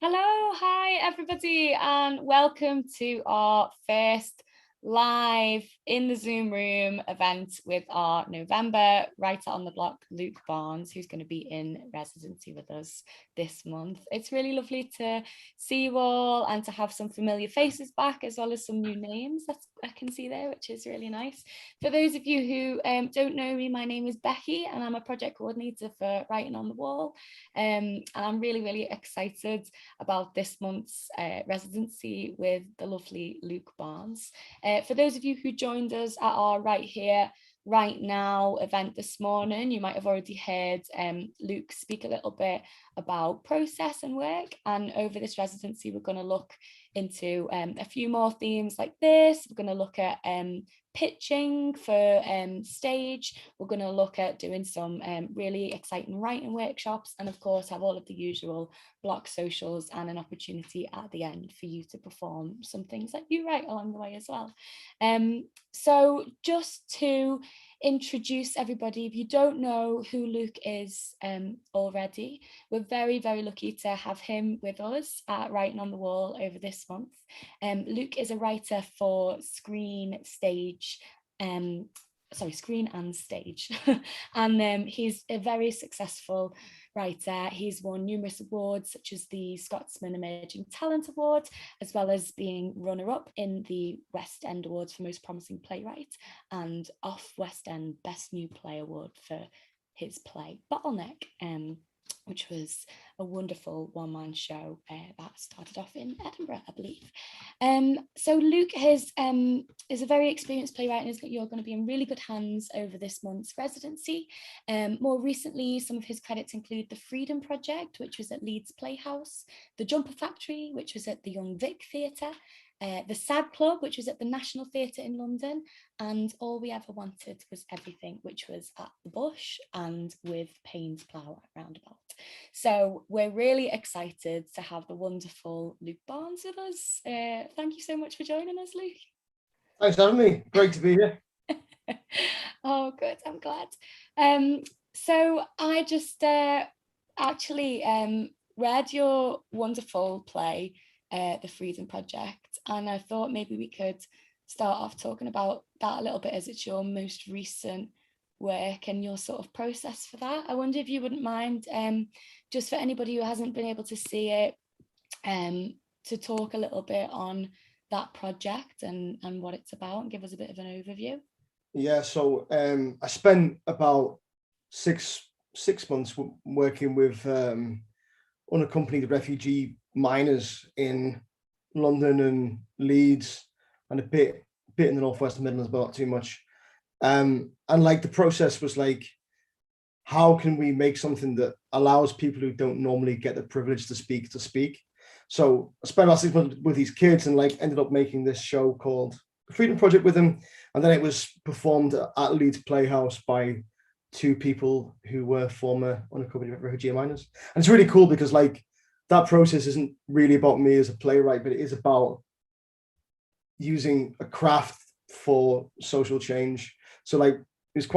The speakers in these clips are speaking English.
Hello, hi everybody, and welcome to our first live in the Zoom room event with our November writer on the block, Luke Barnes, who's going to be in residency with us this month. It's really lovely to see you all and to have some familiar faces back, as well as some new names that I can see there, which is really nice. For those of you who don't know me, my name is Becky and I'm a project coordinator for Writing on the Wall. And I'm really excited about this month's residency with the lovely Luke Barnes. For those of you who joined us at our Right Here, Right Now event this morning, you might have already heard Luke speak a little bit about process and work. And over this residency, we're going to look into a few more themes like this. We're going to look at pitching for stage. We're going to look at doing some really exciting writing workshops, and of course have all of the usual Bloc socials and an opportunity at the end for you to perform some things that you write along the way as well. So just to introduce everybody, if you don't know who Luke is already, we're very lucky to have him with us at Writing on the Wall over this month. Luke is a writer for screen and stage, and he's a very successful writer. He's won numerous awards such as the Scotsman Emerging Talent Award, as well as being runner-up in the West End Awards for Most Promising Playwright and off West End Best New Play Award for his play Bottleneck, which was a wonderful one-man show that started off in Edinburgh, I believe. So Luke is a very experienced playwright, and you're going to be in really good hands over this month's residency. More recently, some of his credits include The Freedom Project, which was at Leeds Playhouse, The Jumper Factory, which was at the Young Vic Theatre, the SAG Club, which was at the National Theatre in London, and All We Ever Wanted Was Everything, which was at the Bush and with Payne's Plough at Roundabout. So we're really excited to have the wonderful Luke Barnes with us. Thank you so much for joining us, Luke. Thanks for having me. Great to be here. Oh, good. I'm glad. So I just actually read your wonderful play, The Freedom Project, and I thought maybe we could start off talking about that a little bit, as it's your most recent work and your sort of process for that. I wonder if you wouldn't mind, just for anybody who hasn't been able to see it, to talk a little bit on that project and what it's about, and give us a bit of an overview. Yeah, so I spent about six months working with unaccompanied refugee minors in London and Leeds, and a bit in the Northwest Midlands, but not too much. And like the process was like, how can we make something that allows people who don't normally get the privilege to speak? So I spent about 6 months with these kids and like ended up making this show called The Freedom Project with them. And then it was performed at Leeds Playhouse by two people who were former unaccompanied refugee minors. And it's really cool because like that process isn't really about me as a playwright, but it is about using a craft for social change. So like it's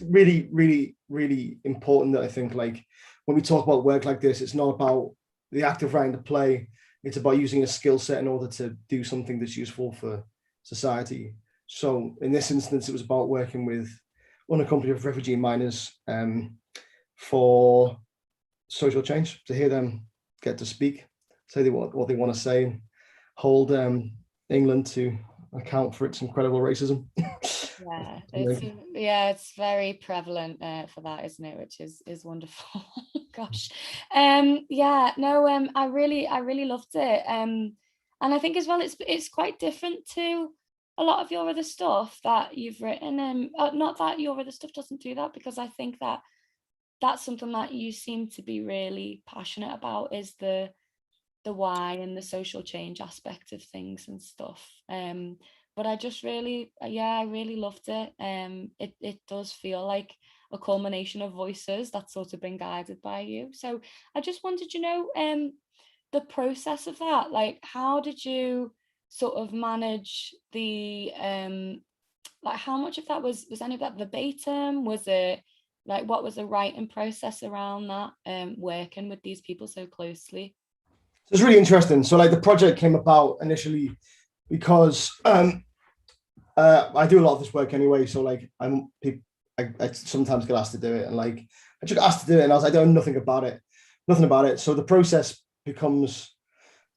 really important that I think like when we talk about work like this, it's not about the act of writing the play, it's about using a skill set in order to do something that's useful for society. So in this instance, it was about working with unaccompanied refugee minors for social change, to hear them get to speak, say what they want to say, and hold England to account for its incredible racism. It's very prevalent for that, isn't it? Which is wonderful. Gosh. I really loved it. And I think as well it's quite different to a lot of your other stuff that you've written. Not that your other stuff doesn't do that, because I think that that's something that you seem to be really passionate about, is the why and the social change aspect of things and stuff. But I just I really loved it. It does feel like a culmination of voices that's sort of been guided by you. So I just wanted to know the process of that. Like, how did you sort of manage the like, how much of that was any of that verbatim? Was it like, what was the writing process around that, working with these people so closely? It's really interesting. So like the project came about initially because I do a lot of this work anyway. So like I sometimes get asked to do it, and like I just asked to do it, and I was like, I know nothing about it. So the process becomes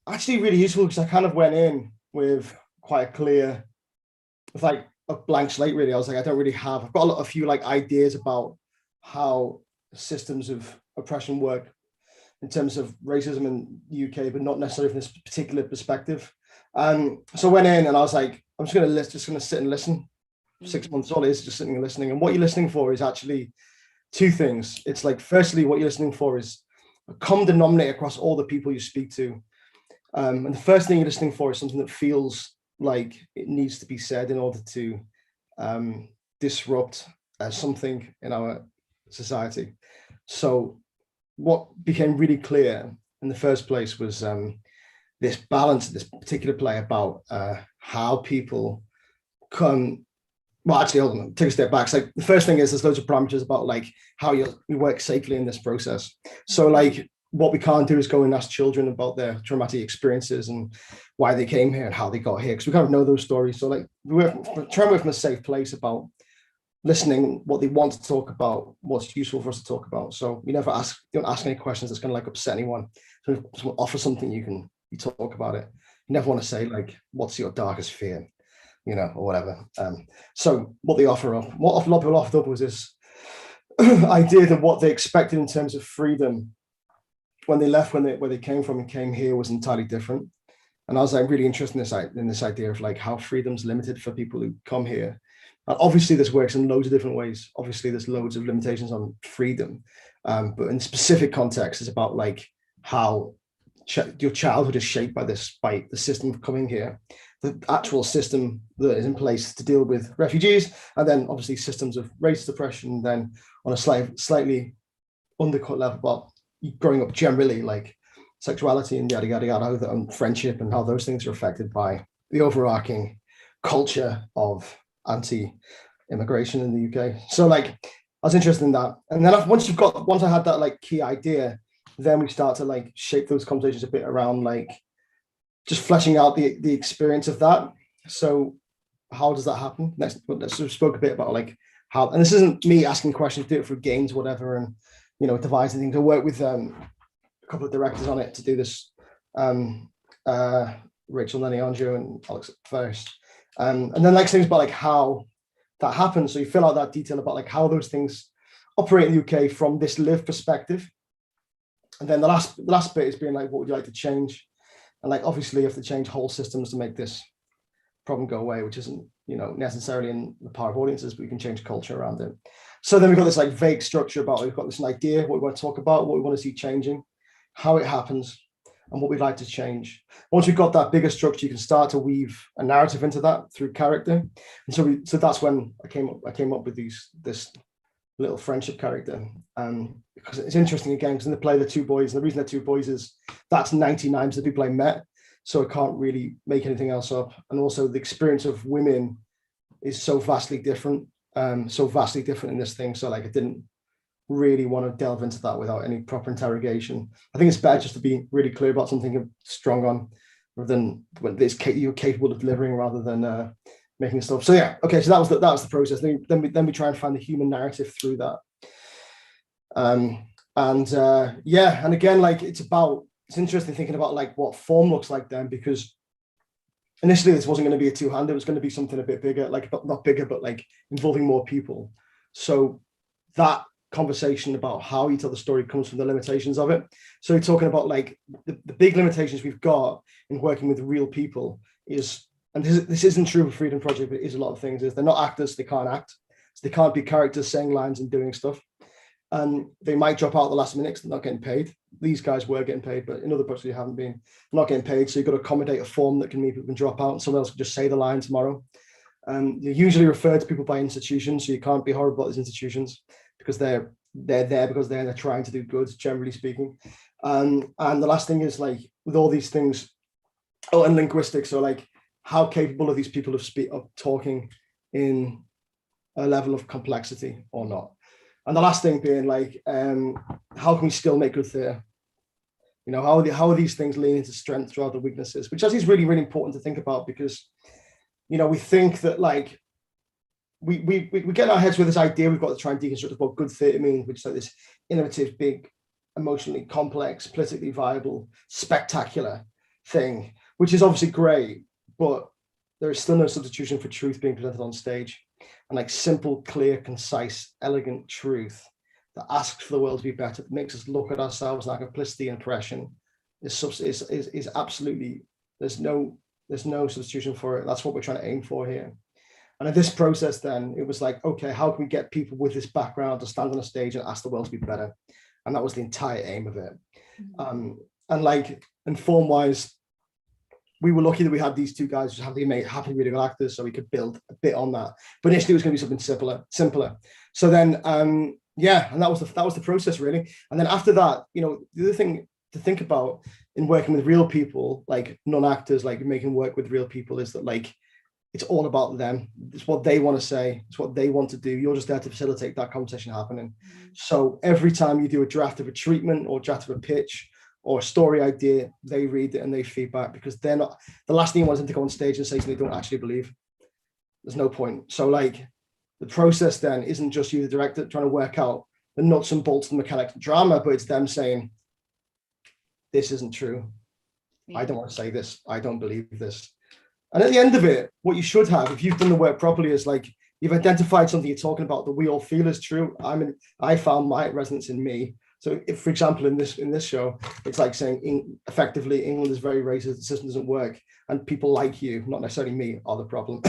actually really useful because I kind of went in with with like a blank slate. Really, I was like, I've got a few like ideas about how systems of oppression work in terms of racism in the UK, but not necessarily from this particular perspective. So I went in and I was like, I'm just going to sit and listen. 6 months all is just sitting and listening. And what you're listening for is actually two things. It's like, firstly, what you're listening for is a common denominator across all the people you speak to. And the first thing you're listening for is something that feels like it needs to be said in order to disrupt something in our society. So what became really clear in the first place was this balance, this particular play about how people come. Well, actually, hold on, take a step back. So the first thing is there's loads of parameters about like how you work safely in this process. So like what we can't do is go and ask children about their traumatic experiences and why they came here and how they got here, because we kind of know those stories. So like we're trying to work from a safe place about listening what they want to talk about, what's useful for us to talk about. So you don't ask any questions that's going to like upset anyone. So if someone offers something, you talk about it. You never want to say like, what's your darkest fear, or whatever. So what they offer up, what a lot of people offered up was this idea that what they expected in terms of freedom when they left, where they came from and came here, was entirely different. And I was like really interested in this idea of like how freedom's limited for people who come here. And obviously this works in loads of different ways. Obviously there's loads of limitations on freedom. But in specific context, it's about like how your childhood is shaped by the system of coming here, the actual system that is in place to deal with refugees, and then obviously systems of race suppression, then on a slightly undercut level, but growing up generally, like sexuality and yada, yada, yada, and friendship, and how those things are affected by the overarching culture of anti-immigration in the UK. So like, I was interested in that. And then once I had that like key idea, then we start to like shape those conversations a bit around like just fleshing out the experience of that. So how does that happen? Let's spoke a bit about like how, and this isn't me asking questions, do it for games, whatever, and devising things. I work with a couple of directors on it to do this, Rachel Nanianjo and Alex first. And then like things about like how that happens. So you fill out that detail about like how those things operate in the UK from this lived perspective. And then the last bit is being like, what would you like to change? And like, obviously you have to change whole systems to make this problem go away, which isn't, necessarily in the power of audiences, but we can change culture around it. So then we've got this like vague structure about, we've got this idea, what we want to talk about, what we want to see changing, how it happens, and what we'd like to change. Once we've got that bigger structure, you can start to weave a narrative into that through character. And so that's when I came up with this little friendship character. Because it's interesting again, because in the play, the two boys, and the reason they're two boys is that's 99% of the people I met. So I can't really make anything else up. And also the experience of women is so vastly different in this thing. So like, I didn't really want to delve into that without any proper interrogation. I think it's better just to be really clear about something you're strong on, rather than when you're capable of delivering, rather than making stuff. So yeah, okay. So that was the process. Then we try and find the human narrative through that. And again, like it's interesting thinking about like what form looks like then, because initially this wasn't going to be a two-hander. It was going to be something a bit bigger, like not bigger, but like involving more people. So that conversation about how you tell the story comes from the limitations of it. So we're talking about like the big limitations we've got in working with real people is, and this isn't true for Freedom Project, but it is a lot of things, is they're not actors, they can't act. So they can't be characters saying lines and doing stuff. And they might drop out at the last minute because they're not getting paid. These guys were getting paid, but in other projects you haven't been, not getting paid. So you've got to accommodate a form that can mean people can drop out and someone else can just say the line tomorrow. You usually refer to people by institutions, so you can't be horrible at these institutions because they're there because they're trying to do good, generally speaking. And the last thing is like with all these things, and linguistics, so like how capable are these people of talking in a level of complexity or not? And the last thing being like, how can we still make good theatre? You know, how are these things leaning to strength throughout the weaknesses, which I think is really, really important to think about, because, you know, we think that like we get in our heads with this idea we've got to try and deconstruct what good theatre means, which is like this innovative, big, emotionally complex, politically viable, spectacular thing, which is obviously great, but there is still no substitution for truth being presented on stage. And like simple, clear, concise, elegant truth that asks for the world to be better, that makes us look at ourselves like complicity and oppression, is absolutely, there's no substitution for it. That's what we're trying to aim for here. And in this process, then it was like, okay, how can we get people with this background to stand on a stage and ask the world to be better? And that was the entire aim of it. And form wise, we were lucky that we had these two guys who happened to be really good actors, so we could build a bit on that. But initially, it was going to be something simpler. So then, and that was the process really. And then after that, you know, the other thing to think about in working with real people, like non-actors, like making work with real people, is that like it's all about them. It's what they want to say. It's what they want to do. You're just there to facilitate that conversation happening. So every time you do a draft of a treatment or draft of a pitch or a story idea, they read it and they feedback, because they're not, the last thing you want them to go on stage and say something they don't actually believe. There's no point. So like the process then isn't just you, the director, trying to work out the nuts and bolts and mechanics of drama, but it's them saying, this isn't true. I don't want to say this. I don't believe this. And at the end of it, what you should have, if you've done the work properly, is like you've identified something you're talking about that we all feel is true. I found my resonance in me. So if, for example, in this show, it's like saying effectively England is very racist, the system doesn't work, and people like you, not necessarily me, are the problem.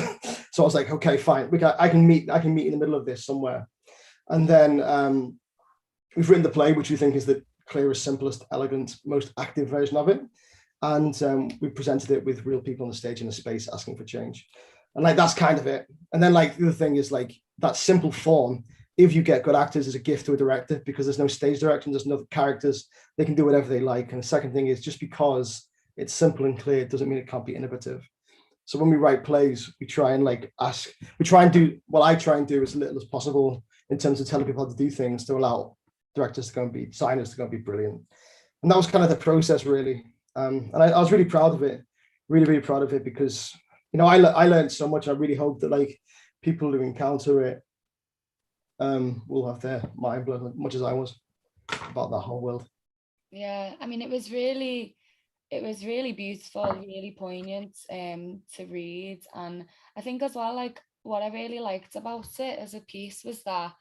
So I was like, okay, fine, I can meet in the middle of this somewhere. And then we've written the play, which we think is the clearest, simplest, elegant, most active version of it. And we presented it with real people on the stage in a space asking for change. And like, that's kind of it. And then like, the other thing is like that simple form, if you get good actors, is a gift to a director, because there's no stage direction, there's no characters, they can do whatever they like. And the second thing is, just because it's simple and clear, it doesn't mean it can't be innovative. So when we write plays, we try and like what I try and do as little as possible in terms of telling people how to do things, to allow directors to go and be, designers to go and be brilliant. And that was kind of the process really. And I was really proud of it, really proud of it, because, you know, I learned so much. I really hope that like people who encounter it will have their mind blown as much as I was about that whole world. Yeah, I mean, it was really beautiful, really poignant to read. And I think as well, like what I really liked about it as a piece was that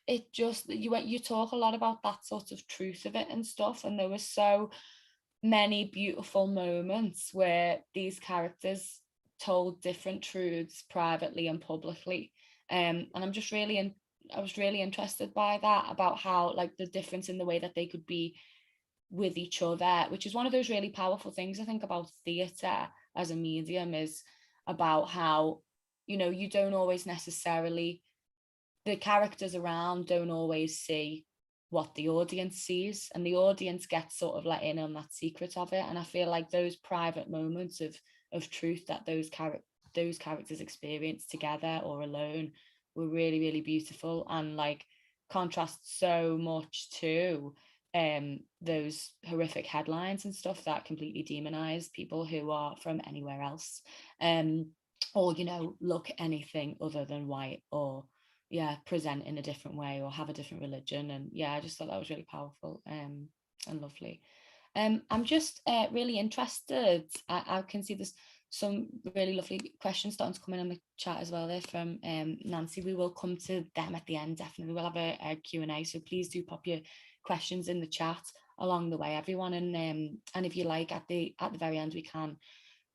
you talk a lot about that sort of truth of it and stuff, and there were so many beautiful moments where these characters told different truths privately and publicly, and I was really interested by that, about how like the difference in the way that they could be with each other, which is one of those really powerful things I think about theatre as a medium, is about how, you know, you don't always necessarily, the characters around don't always see what the audience sees, and the audience gets sort of let in on that secret of it. And I feel like those private moments of truth that those characters experience together or alone were really, really beautiful, and like contrast so much to those horrific headlines and stuff that completely demonize people who are from anywhere else, or, you know, look anything other than white, or present in a different way, or have a different religion. And I just thought that was really powerful and lovely. I'm just really interested. I can see there's some really lovely questions starting to come in on the chat as well there from Nancy. We will come to them at the end, definitely. We'll have a Q&A, so please do pop your questions in the chat along the way, everyone. And if you like, at the very end, we can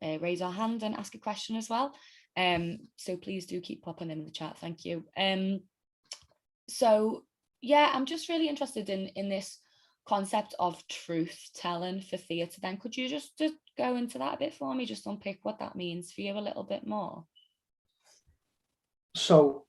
raise our hand and ask a question as well. So please do keep popping them in the chat. Thank you. So I'm just really interested in this concept of truth telling for theatre then. Could you just go into that a bit for me, just unpick what that means for you a little bit more? So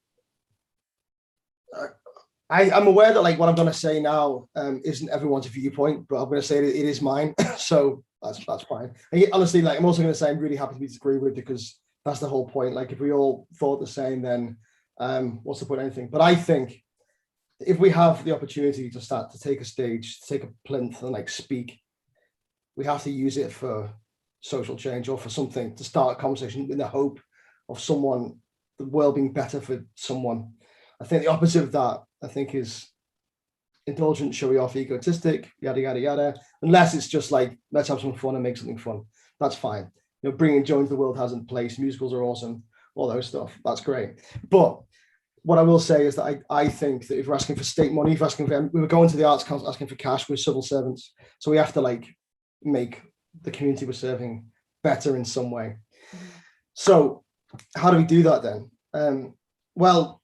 I'm aware that like what I'm going to say now isn't everyone's viewpoint, but I'm going to say it is mine. So that's fine. And honestly, like I'm also going to say I'm really happy to be disagree with, because that's the whole point. Like if we all thought the same, then what's the point of anything? But I think if we have the opportunity to start to take a stage, to take a plinth and like speak, we have to use it for social change or for something, to start a conversation in the hope of someone, the world being better for someone. I think the opposite of that, I think, is indulgent, showy off, egotistic, yada, yada, yada. Unless it's just like, let's have some fun and make something fun. That's fine. You know, bringing joy into the world has in place. Musicals are awesome, all those stuff. That's great. But what I will say is that I think that if we're asking for state money, if we're asking for, we were going to the Arts Council asking for cash, we're civil servants. So we have to like make the community we're serving better in some way. So how do we do that then? Well,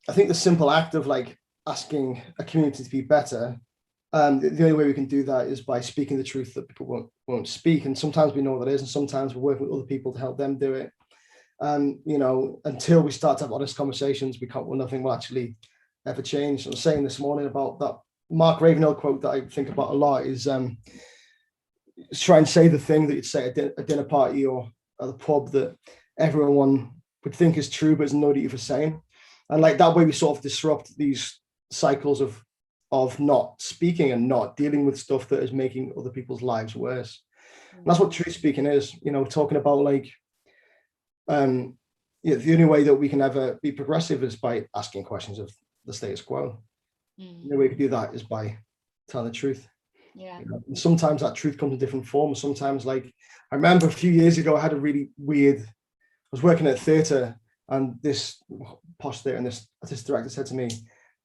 I think the simple act of like asking a community to be better, the only way we can do that is by speaking the truth that people won't speak. And sometimes we know what that is, and sometimes we're working with other people to help them do it. You know, until we start to have honest conversations, nothing will actually ever change. I was saying this morning about that Mark Ravenhill quote that I think about a lot is try and say the thing that you'd say at a dinner party or at the pub that everyone would think is true, but is no need for saying. And like that way we sort of disrupt these cycles of not speaking and not dealing with stuff that is making other people's lives worse. And that's what truth speaking is, you know, talking about like, yeah, the only way that we can ever be progressive is by asking questions of the status quo. The only way we can do that is by telling the truth. Yeah. You know, and sometimes that truth comes in different forms. Sometimes, like, I remember a few years ago, I had a really weird, I was working at theatre, and this posh theatre, and this director said to me,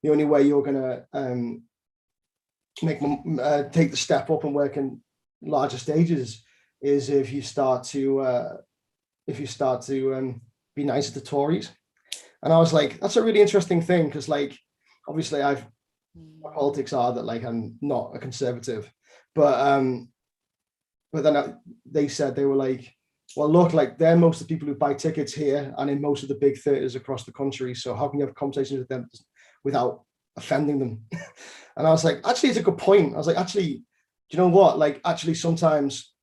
the only way you're going to take the step up and work in larger stages is if you start to be nicer to Tories. And I was like, that's a really interesting thing, because like obviously my politics are that like I'm not a conservative, but then they said, they were like, well, look, like they're most of the people who buy tickets here and in most of the big theatres across the country, so how can you have conversations with them without offending them? And I was like, actually, it's a good point. I was like, actually, do you know what, like actually sometimes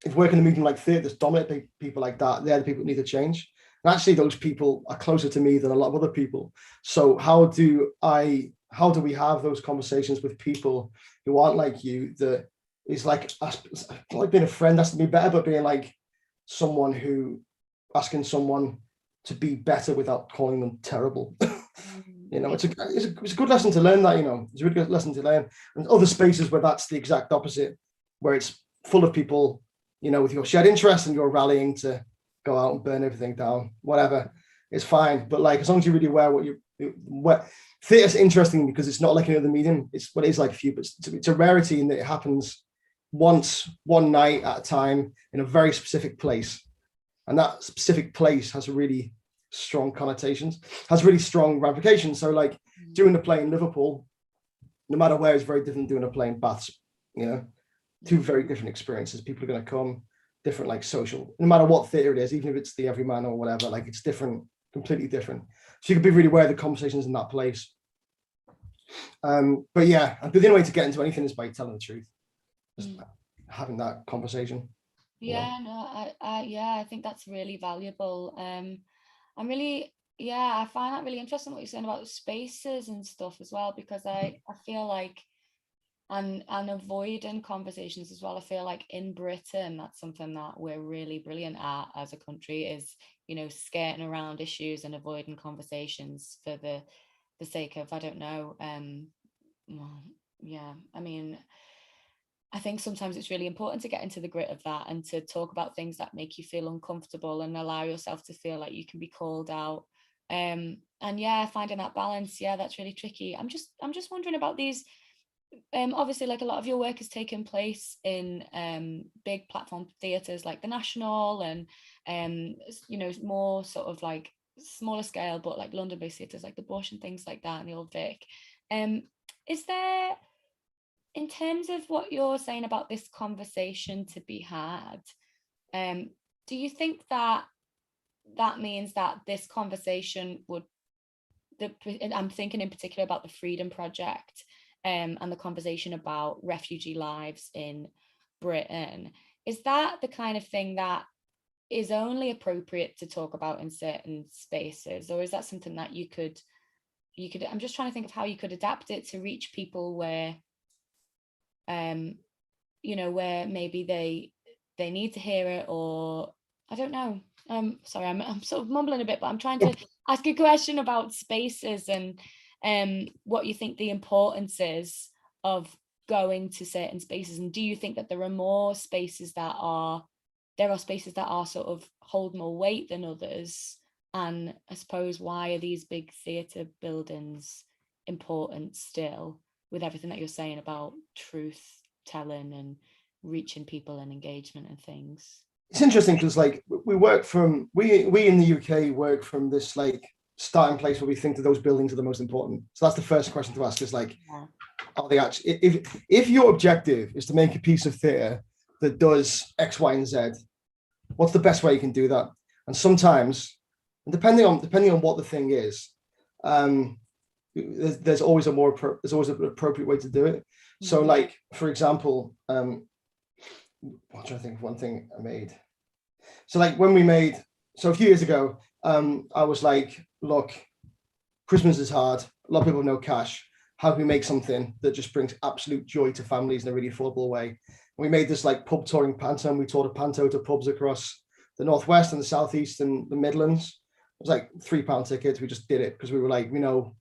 if working in a medium like theatres dominate people like that, they're the people that need to change. And actually those people are closer to me than a lot of other people. So how do we have those conversations with people who aren't like you, that is like being a friend has to be better, but being like someone who asking someone to be better without calling them terrible. You know, it's a good lesson to learn that, you know, it's a really good lesson to learn. And other spaces where that's the exact opposite, where it's full of people, you know, with your shared interest and you're rallying to go out and burn everything down, whatever, it's fine. But like, as long as you're really aware what theatre's interesting, because it's not like any other medium. It's what it is like for you, but it's a rarity in that it happens once, one night at a time in a very specific place. And that specific place has really strong connotations, has really strong ramifications. So like doing a play in Liverpool, no matter where, is very different than doing a play in Baths, you know, two very different experiences. People are going to come, different, like social, no matter what theatre it is, even if it's the Everyman or whatever, like it's different, completely different. So you can be really aware of the conversations in that place. But yeah, the only way to get into anything is by telling the truth, just having that conversation. Yeah, no, I think that's really valuable. I find that really interesting what you're saying about spaces and stuff as well, because I feel like and avoiding conversations as well. I feel like in Britain, that's something that we're really brilliant at as a country, is, you know, skirting around issues and avoiding conversations for the sake of, I don't know, well, yeah, I mean, I think sometimes it's really important to get into the grit of that and to talk about things that make you feel uncomfortable and allow yourself to feel like you can be called out. And yeah, finding that balance, yeah, that's really tricky. I'm just wondering about these. Obviously, like a lot of your work has taken place in big platform theatres like the National and you know, more sort of like smaller scale, but like London-based theatres like the Bush and things like that, and the Old Vic. Is there, in terms of what you're saying about this conversation to be had, do you think that means that this conversation would, I'm thinking in particular about the Freedom Project and the conversation about refugee lives in Britain, is that the kind of thing that is only appropriate to talk about in certain spaces, or is that something that you could you could, I'm just trying to think of how you could adapt it to reach people where you know, where maybe they need to hear it, or I don't know. Sorry, I'm sort of mumbling a bit, but I'm trying to ask a question about spaces and what you think the importance is of going to certain spaces, and do you think that there are spaces that are sort of hold more weight than others? And I suppose, why are these big theatre buildings important still, with everything that you're saying about truth telling and reaching people and engagement and things? It's interesting because like we in the UK work from this like starting place where we think that those buildings are the most important. So that's the first question to ask, is like, are they actually, if your objective is to make a piece of theatre that does X, Y, and Z, what's the best way you can do that? And sometimes, depending on what the thing is, there's always an appropriate way to do it. So like, for example, I'm trying to think of one thing I made. So like a few years ago, I was like, look, Christmas is hard. A lot of people have no cash. How can we make something that just brings absolute joy to families in a really affordable way? And we made this like pub touring panto, and we toured a panto to pubs across the Northwest and the Southeast and the Midlands. It was like £3 tickets. We just did it because we were like, we're not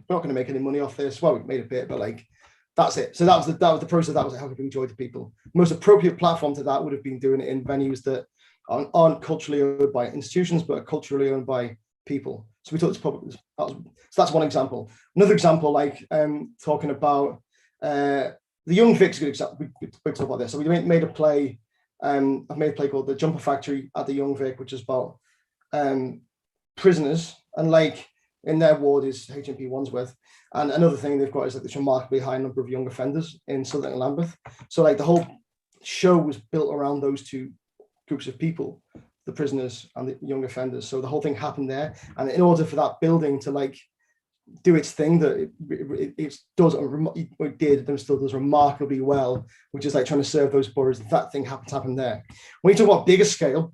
going to make any money off this. Well, we made a bit, but like, that's it. So that was the process. That was how we bring joy to people. The most appropriate platform to that would have been doing it in venues that aren't culturally owned by institutions, but are culturally owned by people. So we thought it's probably, so that's one example. Another example, like talking about the Young Vic's a good example. We talk about this. So we made a play. I've made a play called The Jumper Factory at the Young Vic, which is about prisoners, and like in their ward is HMP Wandsworth. And another thing they've got is like this remarkably high number of young offenders in Southern and Lambeth. So like the whole show was built around those two groups of people, the prisoners and the young offenders. So the whole thing happened there. And in order for that building to like do its thing that it does, it did and still does remarkably well, which is like trying to serve those boroughs, that thing happened there. When you talk about bigger scale,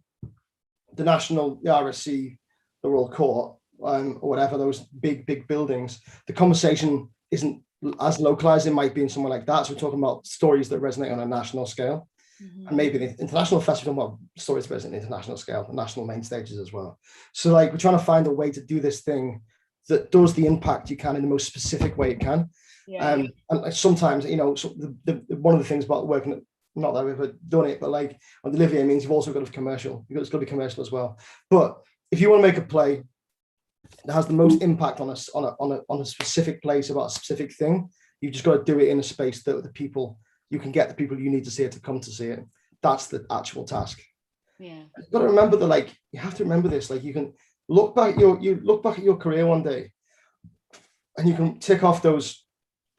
the National, the RSC, the Royal Court, or whatever, those big buildings, the conversation isn't as localized as it might be in somewhere like that. So we're talking about stories that resonate on a national scale. And maybe the international festival, about stories that resonate on an international scale, the national main stages as well. So like we're trying to find a way to do this thing that does the impact you can in the most specific way it can. Yeah. And sometimes, so one of the things about working at, not that I've ever done it, but like on the Olivier means you've also got to be commercial. It's got to be commercial as well. But if you want to make a play that has the most impact on a specific place about a specific thing, you've just got to do it in a space that you can get the people you need to see it to come to see it. That's the actual task. Yeah. You've got to remember that, like, you have to remember this. Like, you can look back at your career one day, and you can tick off those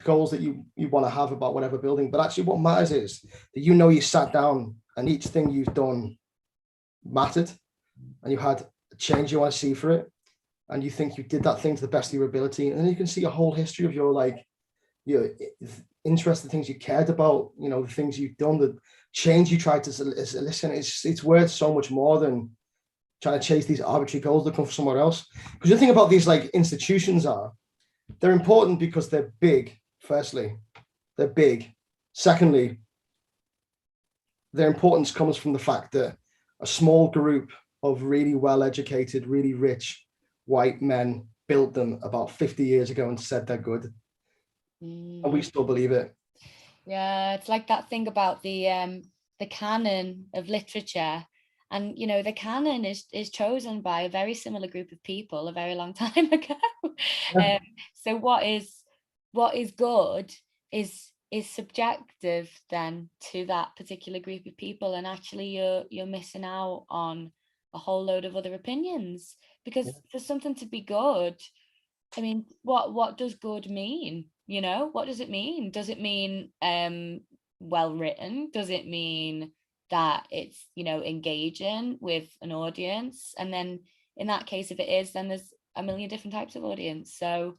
goals that you want to have about whatever building. But actually, what matters is that you sat down and each thing you've done mattered, and you had a change you want to see for it, and you think you did that thing to the best of your ability, and then you can see a whole history of your interest, the things you cared about, the things you've done, the change you tried to listen. It's worth so much more than trying to chase these arbitrary goals that come from somewhere else. Because the thing about these like institutions they're important because they're big. Firstly, they're big. Secondly, their importance comes from the fact that a small group of really well-educated, really rich white men built them about 50 years ago and said they're good. And we still believe it. Yeah, it's like that thing about the canon of literature. And, the canon is chosen by a very similar group of people a very long time ago. Yeah. So what is good is subjective then to that particular group of people. And actually you're missing out on a whole load of other opinions, because for something to be good, I mean, what does good mean? What does it mean? Does it mean well written? Does it mean that it's engaging with an audience? And then in that case, if it is, then there's a million different types of audience. So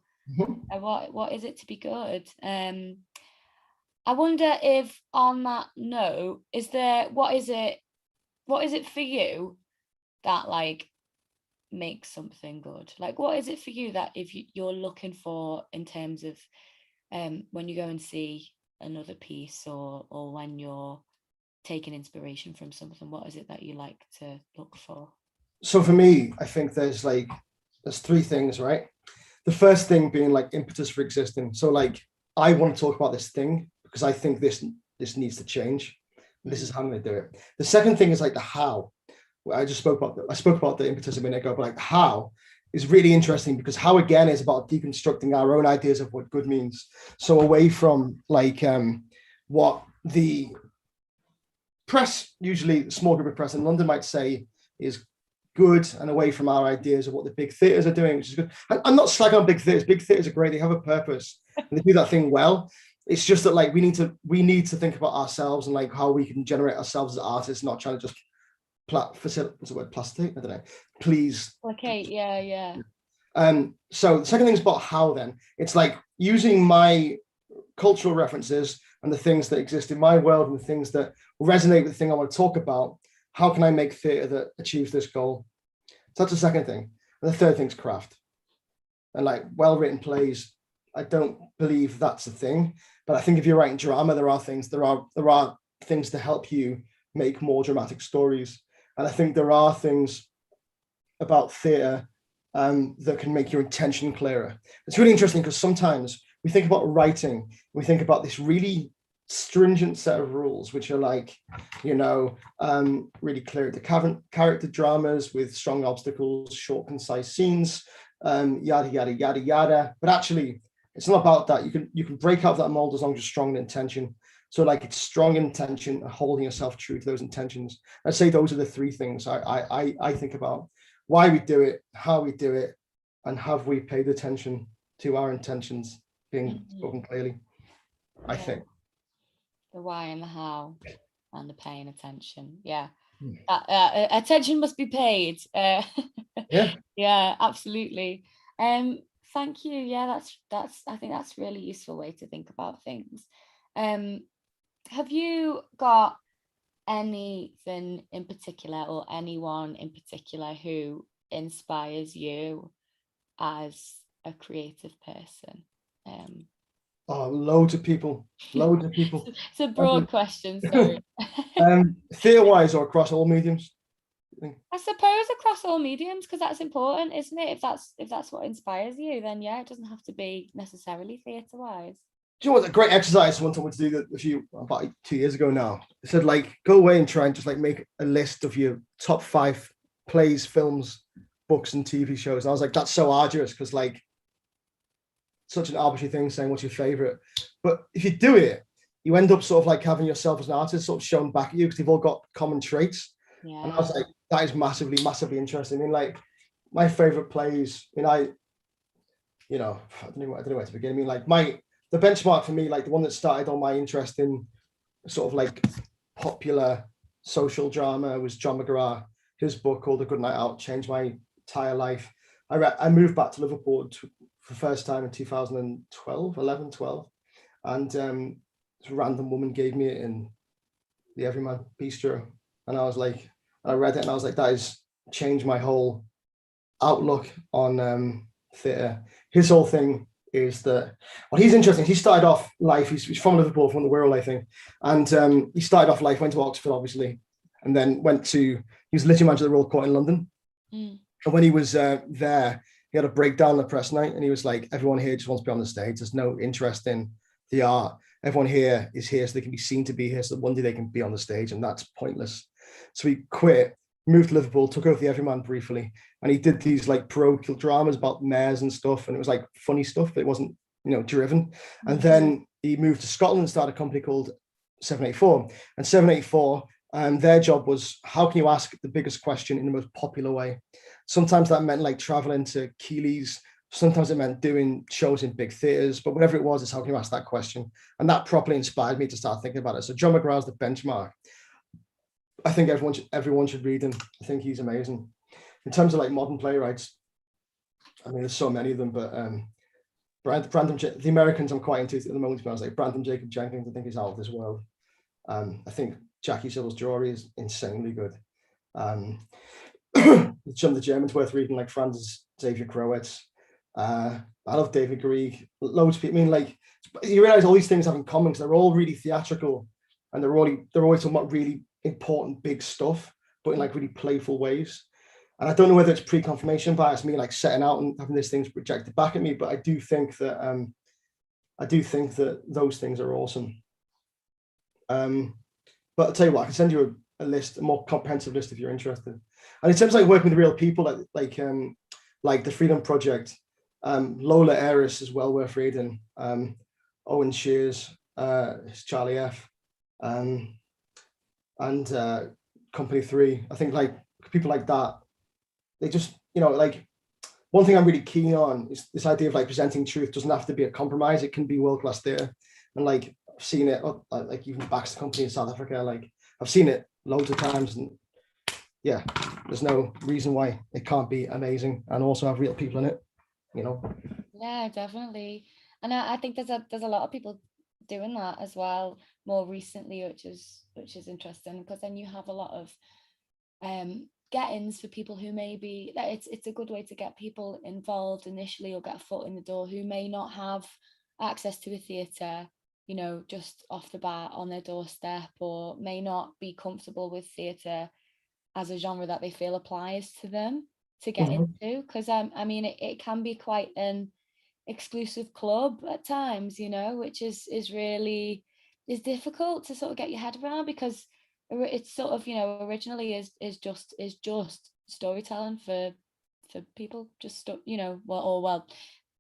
what is it to be good? I wonder if, on that note, what is it for you that like makes something good? Like, what is it for you that if you're looking for in terms of when you go and see another piece, or when you're taking inspiration from something, what is it that you like to look for? So for me, I think there's three things, right? The first thing being like impetus for existing. So like, I want to talk about this thing because I think this needs to change. This is how I'm going to do it. The second thing is like the how. I spoke about the impetus a minute ago, but like how is really interesting, because how again is about deconstructing our own ideas of what good means. So away from like what the press, usually small group of press in London, might say is good, and away from our ideas of what the big theatres are doing, which is good. I'm not slagging on big theatres. Big theatres are great. They have a purpose and they do that thing well. It's just that like we need to think about ourselves and like how we can generate ourselves as artists, not trying to just what's the word, plastic? I don't know. Please. Okay, yeah. So the second thing is about how. Then it's like using my cultural references and the things that exist in my world and the things that resonate with the thing I want to talk about. How can I make theatre that achieves this goal? So that's the second thing. And the third thing is craft. And like well-written plays, I don't believe that's a thing. But I think if you're writing drama, there are things to help you make more dramatic stories. And I think there are things about theatre that can make your intention clearer. It's really interesting because sometimes we think about writing, we think about this really stringent set of rules, which are like, really clear the character dramas with strong obstacles, short, concise scenes, yada, yada, yada, yada. But actually, it's not about that. You can break out of that mold as long as you're strong in intention. So like it's strong intention and holding yourself true to those intentions. I'd say those are the three things I think about: why we do it, how we do it, and have we paid attention to our intentions being spoken clearly, I think. The why and the how and the paying attention. Yeah. Hmm. Attention must be paid. Yeah. Yeah, absolutely. Thank you. Yeah, that's I think that's a really useful way to think about things. Have you got anything in particular or anyone in particular who inspires you as a creative person? Oh, loads of people. It's a broad question, sorry. Theatre-wise or across all mediums? I suppose across all mediums, because that's important, isn't it? If that's what inspires you, then yeah, it doesn't have to be necessarily theatre-wise. Do you know what? A great exercise one told me to do about 2 years ago now. It said like go away and try and just like make a list of your top 5 plays, films, books, and TV shows. And I was like, that's so arduous because like such an arbitrary thing saying what's your favorite. But if you do it, you end up sort of like having yourself as an artist sort of shown back at you because they've all got common traits. Yeah. And I was like, that is massively, massively interesting. I mean, like my favorite plays, I don't know where to begin. I mean, like the benchmark for me, like the one that started all my interest in sort of like popular social drama was John Mcgrath. His book called A Good Night Out changed my entire life. I moved back to Liverpool for the first time in 2012, and this random woman gave me it in the Everyman Bistro, and I was like, I read it and I was like, that has changed my whole outlook on theatre. His whole thing is that, well, he's interesting. He started off life, he's from Liverpool, from the Wirral, I think. And he started off life, went to Oxford, obviously, and then he was literary manager of the Royal Court in London. Mm. And when he was there, he had a breakdown on the press night, and he was like, everyone here just wants to be on the stage. There's no interest in the art. Everyone here is here so they can be seen to be here, so that one day they can be on the stage, and that's pointless. So he quit, moved to Liverpool, took over the Everyman briefly, and he did these like parochial dramas about mayors and stuff, and it was like funny stuff, but it wasn't, driven. Mm-hmm. And then he moved to Scotland and started a company called 784. And 784, their job was, how can you ask the biggest question in the most popular way? Sometimes that meant like traveling to Keeley's. Sometimes it meant doing shows in big theatres, but whatever it was, it's how can you ask that question? And that properly inspired me to start thinking about it. So John Mcgrath's the benchmark. I think everyone should read him. I think he's amazing. In terms of like modern playwrights, I mean, there's so many of them, but the Americans I'm quite into at the moment. I was like Brandon Jacob Jenkins. I think he's out of this world. I think Jackie Sybil's Jury is insanely good. some of the Germans worth reading, like Franz Xavier Crowitz. I love David Grieg. Loads of people. I mean, like, you realize all these things have in common because they're all really theatrical, and they're always talking about really important big stuff, but in like really playful ways. And I don't know whether it's pre-confirmation bias, me like setting out and having these things projected back at me, but I do think that those things are awesome. But I'll tell you what, I can send you a list, a more comprehensive list if you're interested. And in terms of like working with real people, like the Freedom Project, Lola Eris is well worth reading. Owen Shears, Charlie F, and Company 3. I think like people like that, they just, like, one thing I'm really keen on is this idea of like presenting truth doesn't have to be a compromise. It can be world-class theatre. And like, I've seen it, like even Baxter Company in South Africa, like I've seen it loads of times, and yeah, there's no reason why it can't be amazing and also have real people in it, Yeah, definitely. And I think there's a lot of people doing that as well more recently, which is interesting, because then you have a lot of get-ins for people who maybe it's a good way to get people involved initially or get a foot in the door who may not have access to a theatre, just off the bat on their doorstep, or may not be comfortable with theatre as a genre that they feel applies to them to get into, because I mean it can be quite an exclusive club at times, which is really difficult to sort of get your head around, because it's sort of, originally is just storytelling for people, just well,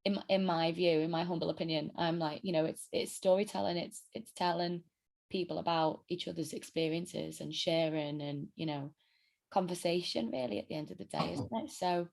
in my view, in my humble opinion, I'm like, it's storytelling, it's telling people about each other's experiences and sharing, and conversation really at the end of the day, isn't it? So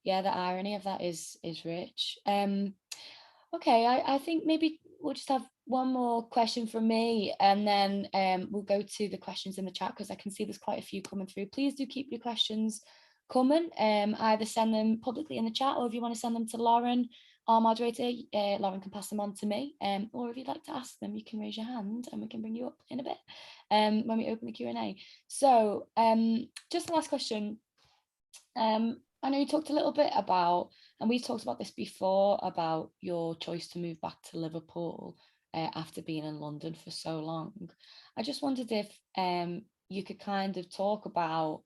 yeah, the irony of that is rich. Okay, I think maybe we'll just have one more question from me, and then we'll go to the questions in the chat, because I can see there's quite a few coming through. Please do keep your questions coming. Either send them publicly in the chat, or if you want to send them to Lauren, our moderator, Lauren can pass them on to me. Or if you'd like to ask them, you can raise your hand and we can bring you up in a bit when we open the Q&A. So just the last question. I know you talked a little bit about, and we talked about this before, about your choice to move back to Liverpool after being in London for so long. I just wondered if you could kind of talk about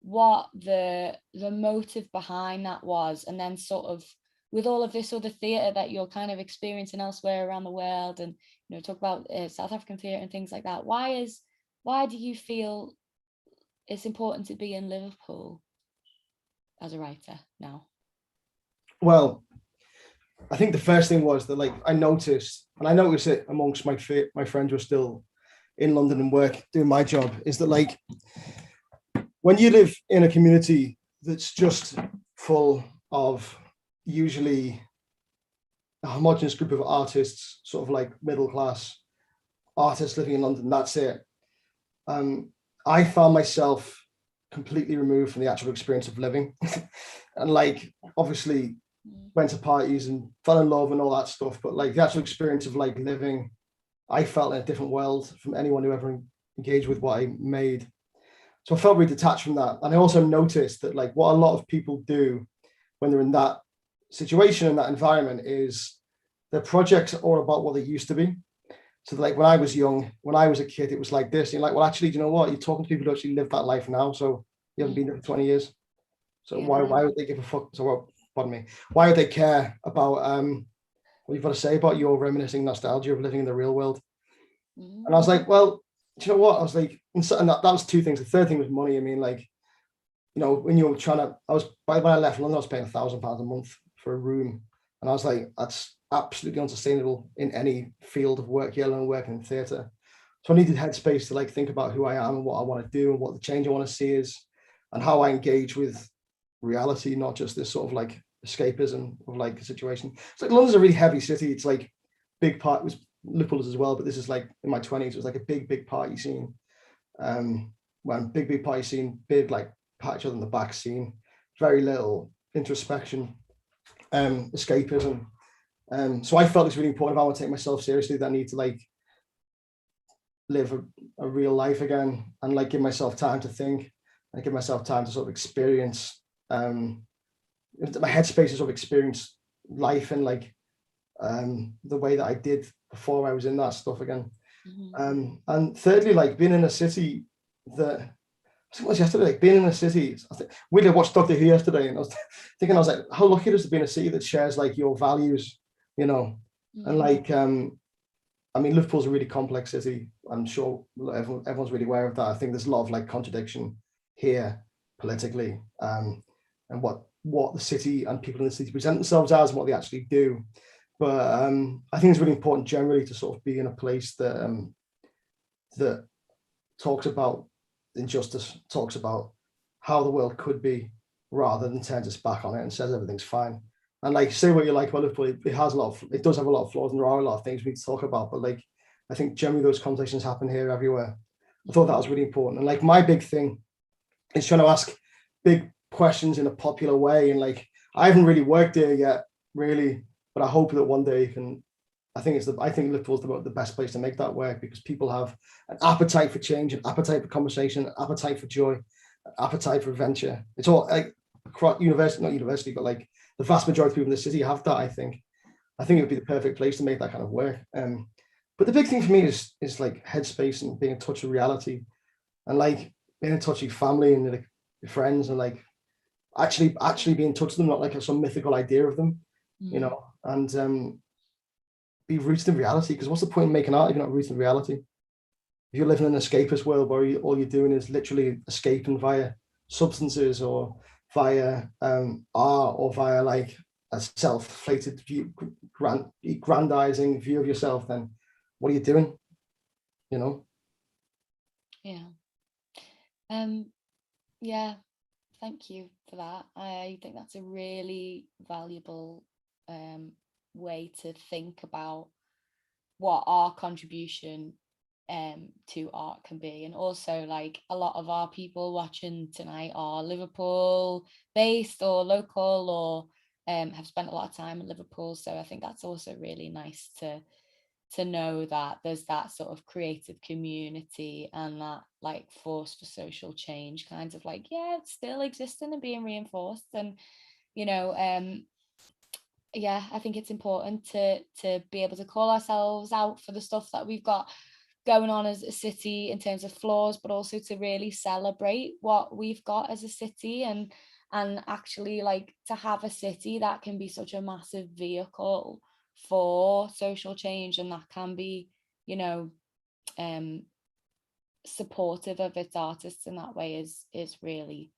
what the motive behind that was, and then sort of with all of this other theatre that you're kind of experiencing elsewhere around the world, and talk about South African theatre and things like that. Why do you feel it's important to be in Liverpool as a writer now? Well, I think the first thing was that, like, I noticed it amongst my friends who are still in London and work doing my job, is that, like, when you live in a community that's just full of usually a homogenous group of artists, sort of like middle class artists living in London, that's it. I found myself completely removed from the actual experience of living. And like, obviously went to parties and fell in love and all that stuff, but like the actual experience of like living, I felt in a different world from anyone who ever engaged with what I made. So I felt really detached from that. And I also noticed that, like, what a lot of people do when they're in that situation, in that environment, is their projects are all about what they used to be. So like when I was young, when I was a kid, it was like this. You're like, well, actually, do you know what? You're talking to people who actually live that life now. So you haven't been there for 20 years. So yeah. Why would they give a fuck? So pardon me. Why would they care about what you've got to say about your reminiscing nostalgia of living in the real world? And I was like, well, do you know what? I was like, and that was two things. The third thing was money. I mean, like, when you're trying to, when I left London, I was paying £1,000 a month for a room. And I was like, that's absolutely unsustainable in any field of work, let alone working in theatre. So I needed headspace to like think about who I am and what I want to do and what the change I want to see is, and how I engage with reality, not just this sort of like escapism of like a situation. It's like London's a really heavy city. It's like big part, it was Liverpool as well, but this is like in my 20s, it was like a big party scene. When big party scene, big like pat each other in the back scene, very little introspection, escapism. So I felt it's really important if I want to take myself seriously, that I need to like live a real life again and like give myself time to think I give myself time to sort of experience my headspace to sort of experience life and like the way that I did before I was in that stuff again. And thirdly, like being in a city that, I think it was yesterday, like being in a city, I think we watched Doctor Who yesterday, and I was thinking, I was like, how lucky it is to be in a city that shares like your values, you know. And like I mean, Liverpool's a really complex city. I'm sure everyone's really aware of that. I think there's a lot of like contradiction here politically, and what the city and people in the city present themselves as and what they actually do. But I think it's really important generally to sort of be in a place that that talks about injustice, talks about how the world could be, rather than turns its back on it and says everything's fine. And like, say what you like about Liverpool, it does have a lot of flaws, and there are a lot of things we need to talk about. But like, I think generally those conversations happen here everywhere. I thought that was really important. And like, my big thing is trying to ask big questions in a popular way. And like, I haven't really worked there yet, really, but I hope that one day you can. I think Liverpool's the best place to make that work, because people have an appetite for change, an appetite for conversation, an appetite for joy, an appetite for adventure. It's all like not university, but like the vast majority of people in the city have that. I think it would be the perfect place to make that kind of work. But the big thing for me is like headspace and being in touch with reality, and like being in touch with family and like your friends, and like actually being in touch with them, not like some mythical idea of them, you know, and be rooted in reality. Because what's the point in making art if you're not rooted in reality? If you're living in an escapist world where all you're doing is literally escaping via substances or via art or via like a self-inflated view, grandizing view of yourself, then what are you doing? You know? Yeah, thank you for that. I think that's a really valuable way to think about what our contribution to art can be. And also, like, a lot of our people watching tonight are Liverpool based or local, or have spent a lot of time in Liverpool, so I think that's also really nice to know that there's that sort of creative community and that like force for social change kind of like, yeah, it's still existing and being reinforced. And you know, yeah, I think it's important to be able to call ourselves out for the stuff that we've got going on as a city in terms of flaws, but also to really celebrate what we've got as a city, and actually like to have a city that can be such a massive vehicle for social change, and that can be, you know, supportive of its artists in that way is really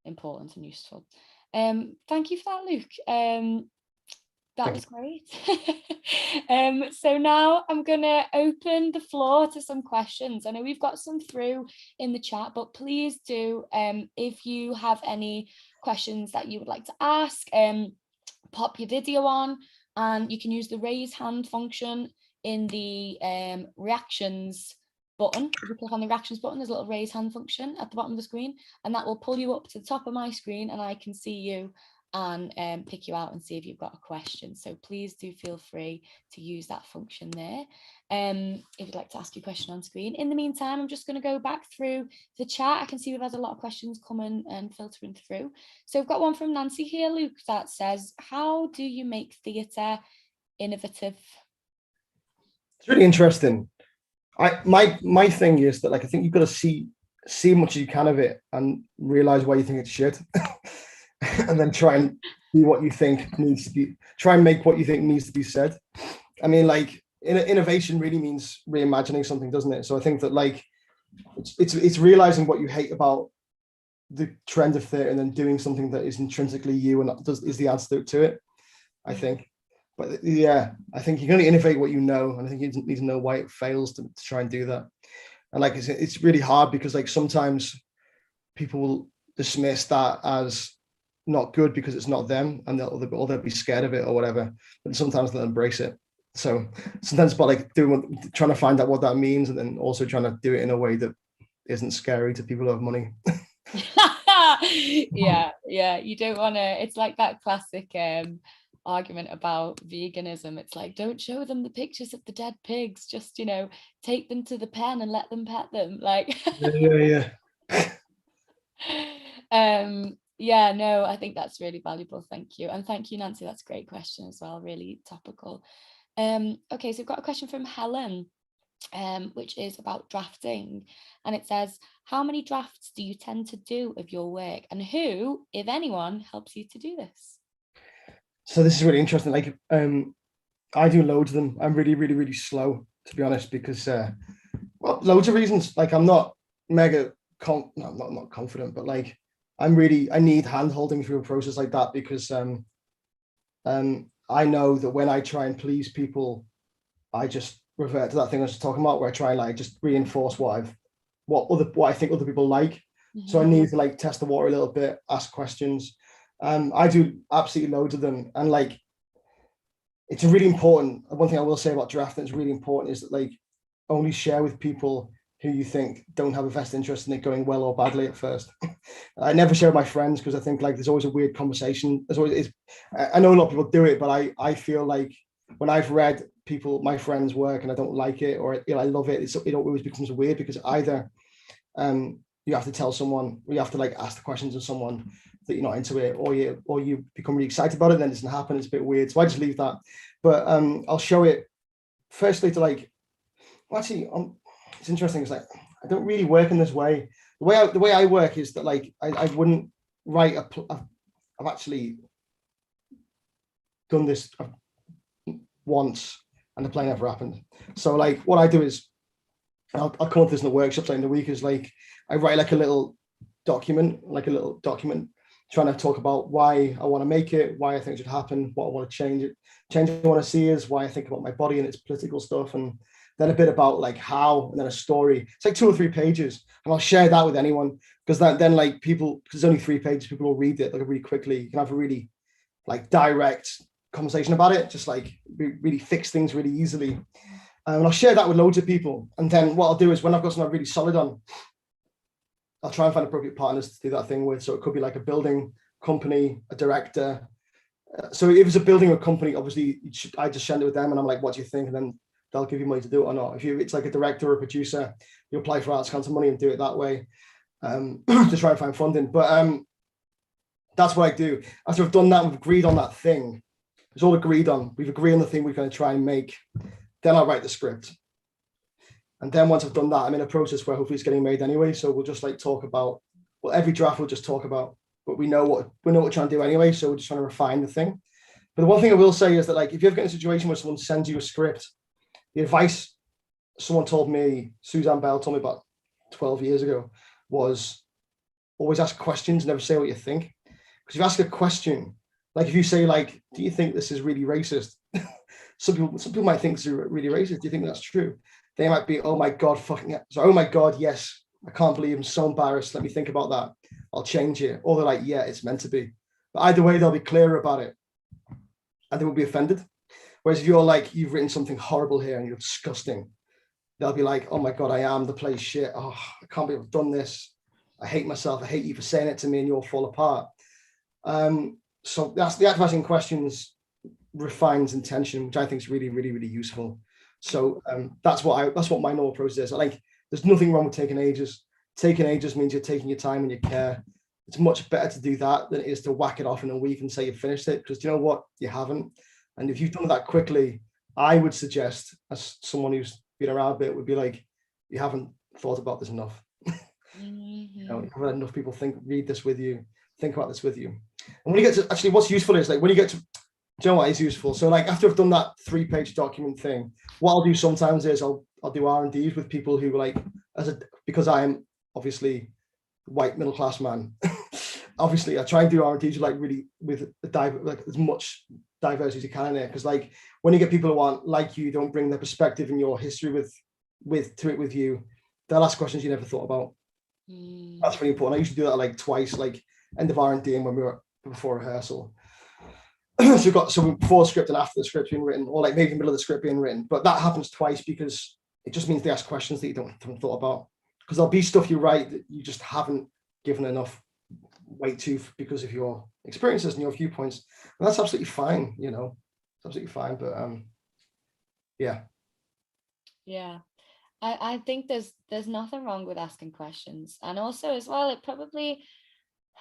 important and useful. Thank you for that, Luke. That was great. So now I'm gonna open the floor to some questions. I know we've got some through in the chat, but please do, if you have any questions that you would like to ask, pop your video on, and you can use the raise hand function in the reactions button. If you click on the reactions button, there's a little raise hand function at the bottom of the screen, and that will pull you up to the top of my screen, and I can see you and pick you out and see if you've got a question. So please do feel free to use that function there if you'd like to ask your question on screen. In the meantime, I'm just going to go back through the chat. I can see we've had a lot of questions coming and filtering through. So we've got one from Nancy here, Luke, that says, how do you make theatre innovative? It's really interesting. My thing is that, like, I think you've got to see much as you can of it and realize why you think it's shit. And then try and do what you think needs to be, try and make what you think needs to be said. I mean, like, innovation really means reimagining something, doesn't it? So I think that, like, it's realizing what you hate about the trend of theatre and then doing something that is intrinsically you and is the answer to it, I think. But yeah, I think you're going to innovate what you know, and I think you need to know why it fails to try and do that. And like, it's really hard because, like, sometimes people will dismiss that as not good because it's not them, and they'll be scared of it or whatever. But sometimes they'll embrace it. So sometimes it's about like trying to find out what that means, and then also trying to do it in a way that isn't scary to people who have money. yeah, you don't want to. It's like that classic argument about veganism. It's like, don't show them the pictures of the dead pigs, just, you know, take them to the pen and let them pet them, like. yeah Yeah, no, I think that's really valuable. Thank you. And thank you, Nancy. That's a great question as well. Really topical. Okay, so we've got a question from Helen, which is about drafting. And it says, how many drafts do you tend to do of your work? And who, if anyone, helps you to do this? So this is really interesting. Like, I do loads of them. I'm really, really, really slow, to be honest, because, well, loads of reasons. Like, I'm not mega, no, not confident, but like, I need hand holding through a process like that because I know that when I try and please people, I just revert to that thing I was talking about, where I try and like just reinforce what I think other people like. Mm-hmm. So I need to like test the water a little bit, ask questions. I do absolutely loads of them, and like it's a really important. One thing I will say about drafting is really important is that like only share with people who you think don't have a vested interest in it going well or badly at first. I never share with my friends because I think like there's always a weird conversation. There's always, I know a lot of people do it, but I feel like when I've read my friends' work and I don't like it or I love it, it always becomes weird because either you have to tell someone, or you have to like ask the questions of someone that you're not into it, or you become really excited about it, then it doesn't happen. It's a bit weird, so I just leave that. But I'll show it firstly to like. Well, actually, it's interesting. It's like I don't really work in this way. The way I work is that like I wouldn't write I've actually done this once and the play never happened. So like what I do is I'll come up with this in the workshops like in the week is like I write like a little document trying to talk about why I want to make it, why I think it should happen, what I want to change I want to see is why I think about my body and its political stuff, and then a bit about like how, and then a story. It's like 2 or 3 pages, and I'll share that with anyone because then like people, because it's only 3 pages, people will read it like really quickly. You can have a really like direct conversation about it, just like really fix things really easily. And I'll share that with loads of people. And then what I'll do is when I've got something really solid on, I'll try and find appropriate partners to do that thing with. So it could be like a building company, a director. So if it's a building or company, obviously I just share it with them and I'm like, what do you think? And then they'll give you money to do it or not. If it's like a director or a producer, you apply for Arts Council money and do it that way to try and find funding. But that's what I do. After I've done that, we've agreed on that thing. It's all agreed on. We've agreed on the thing we're going to try and make. Then I'll write the script. And then once I've done that, I'm in a process where hopefully it's getting made anyway. So we'll just like talk about, well, every draft we'll just talk about, but we know what we're trying to do anyway. So we're just trying to refine the thing. But the one thing I will say is that like, if you ever get in a situation where someone sends you a script, the advice someone told me, Suzanne Bell told me about 12 years ago, was always ask questions, never say what you think. Because if you ask a question, like if you say like, do you think this is really racist? Some people might think this is really racist. Do you think that's true? They might be, oh my God, oh my God, yes, I can't believe I'm so embarrassed. Let me think about that. I'll change it. Or they're like, yeah, it's meant to be. But either way, they'll be clearer about it and they won't be offended. Whereas if you're like, you've written something horrible here and you're disgusting, they'll be like, oh my God, I am the place shit. Oh, I can't believe I've done this. I hate myself. I hate you for saying it to me and you'll fall apart. So that's the advising questions refines intention, which I think is really, really, really useful. So that's what my normal process is. I like, there's nothing wrong with taking ages. Taking ages means you're taking your time and your care. It's much better to do that than it is to whack it off in a week and say you finished it, because you know what? You haven't. And if you've done that quickly, I would suggest, as someone who's been around a bit, would be like, you haven't thought about this enough. You haven't had enough people read this with you, think about this with you. And when you get to, actually what's useful is like when you get to, do you know what is useful? So like after I've done that 3-page document thing, what I'll do sometimes is I'll do R&Ds with people who like, because I am obviously white middle class man. Obviously I try and do R&Ds like really with like as much diversity as you can in it, because like when you get people who aren't like you, don't bring their perspective and your history with you, they'll ask questions you never thought about. That's really important. I usually do that like twice, like end of R&D and when we were before rehearsal. So we've got before script and after the script being written, or like maybe in the middle of the script being written. But that happens twice because it just means they ask questions that you haven't thought about. Because there'll be stuff you write that you just haven't given enough weight to because of your experiences and your viewpoints. And that's absolutely fine, you know. It's absolutely fine. But yeah. Yeah. I think there's nothing wrong with asking questions. And also as well, it probably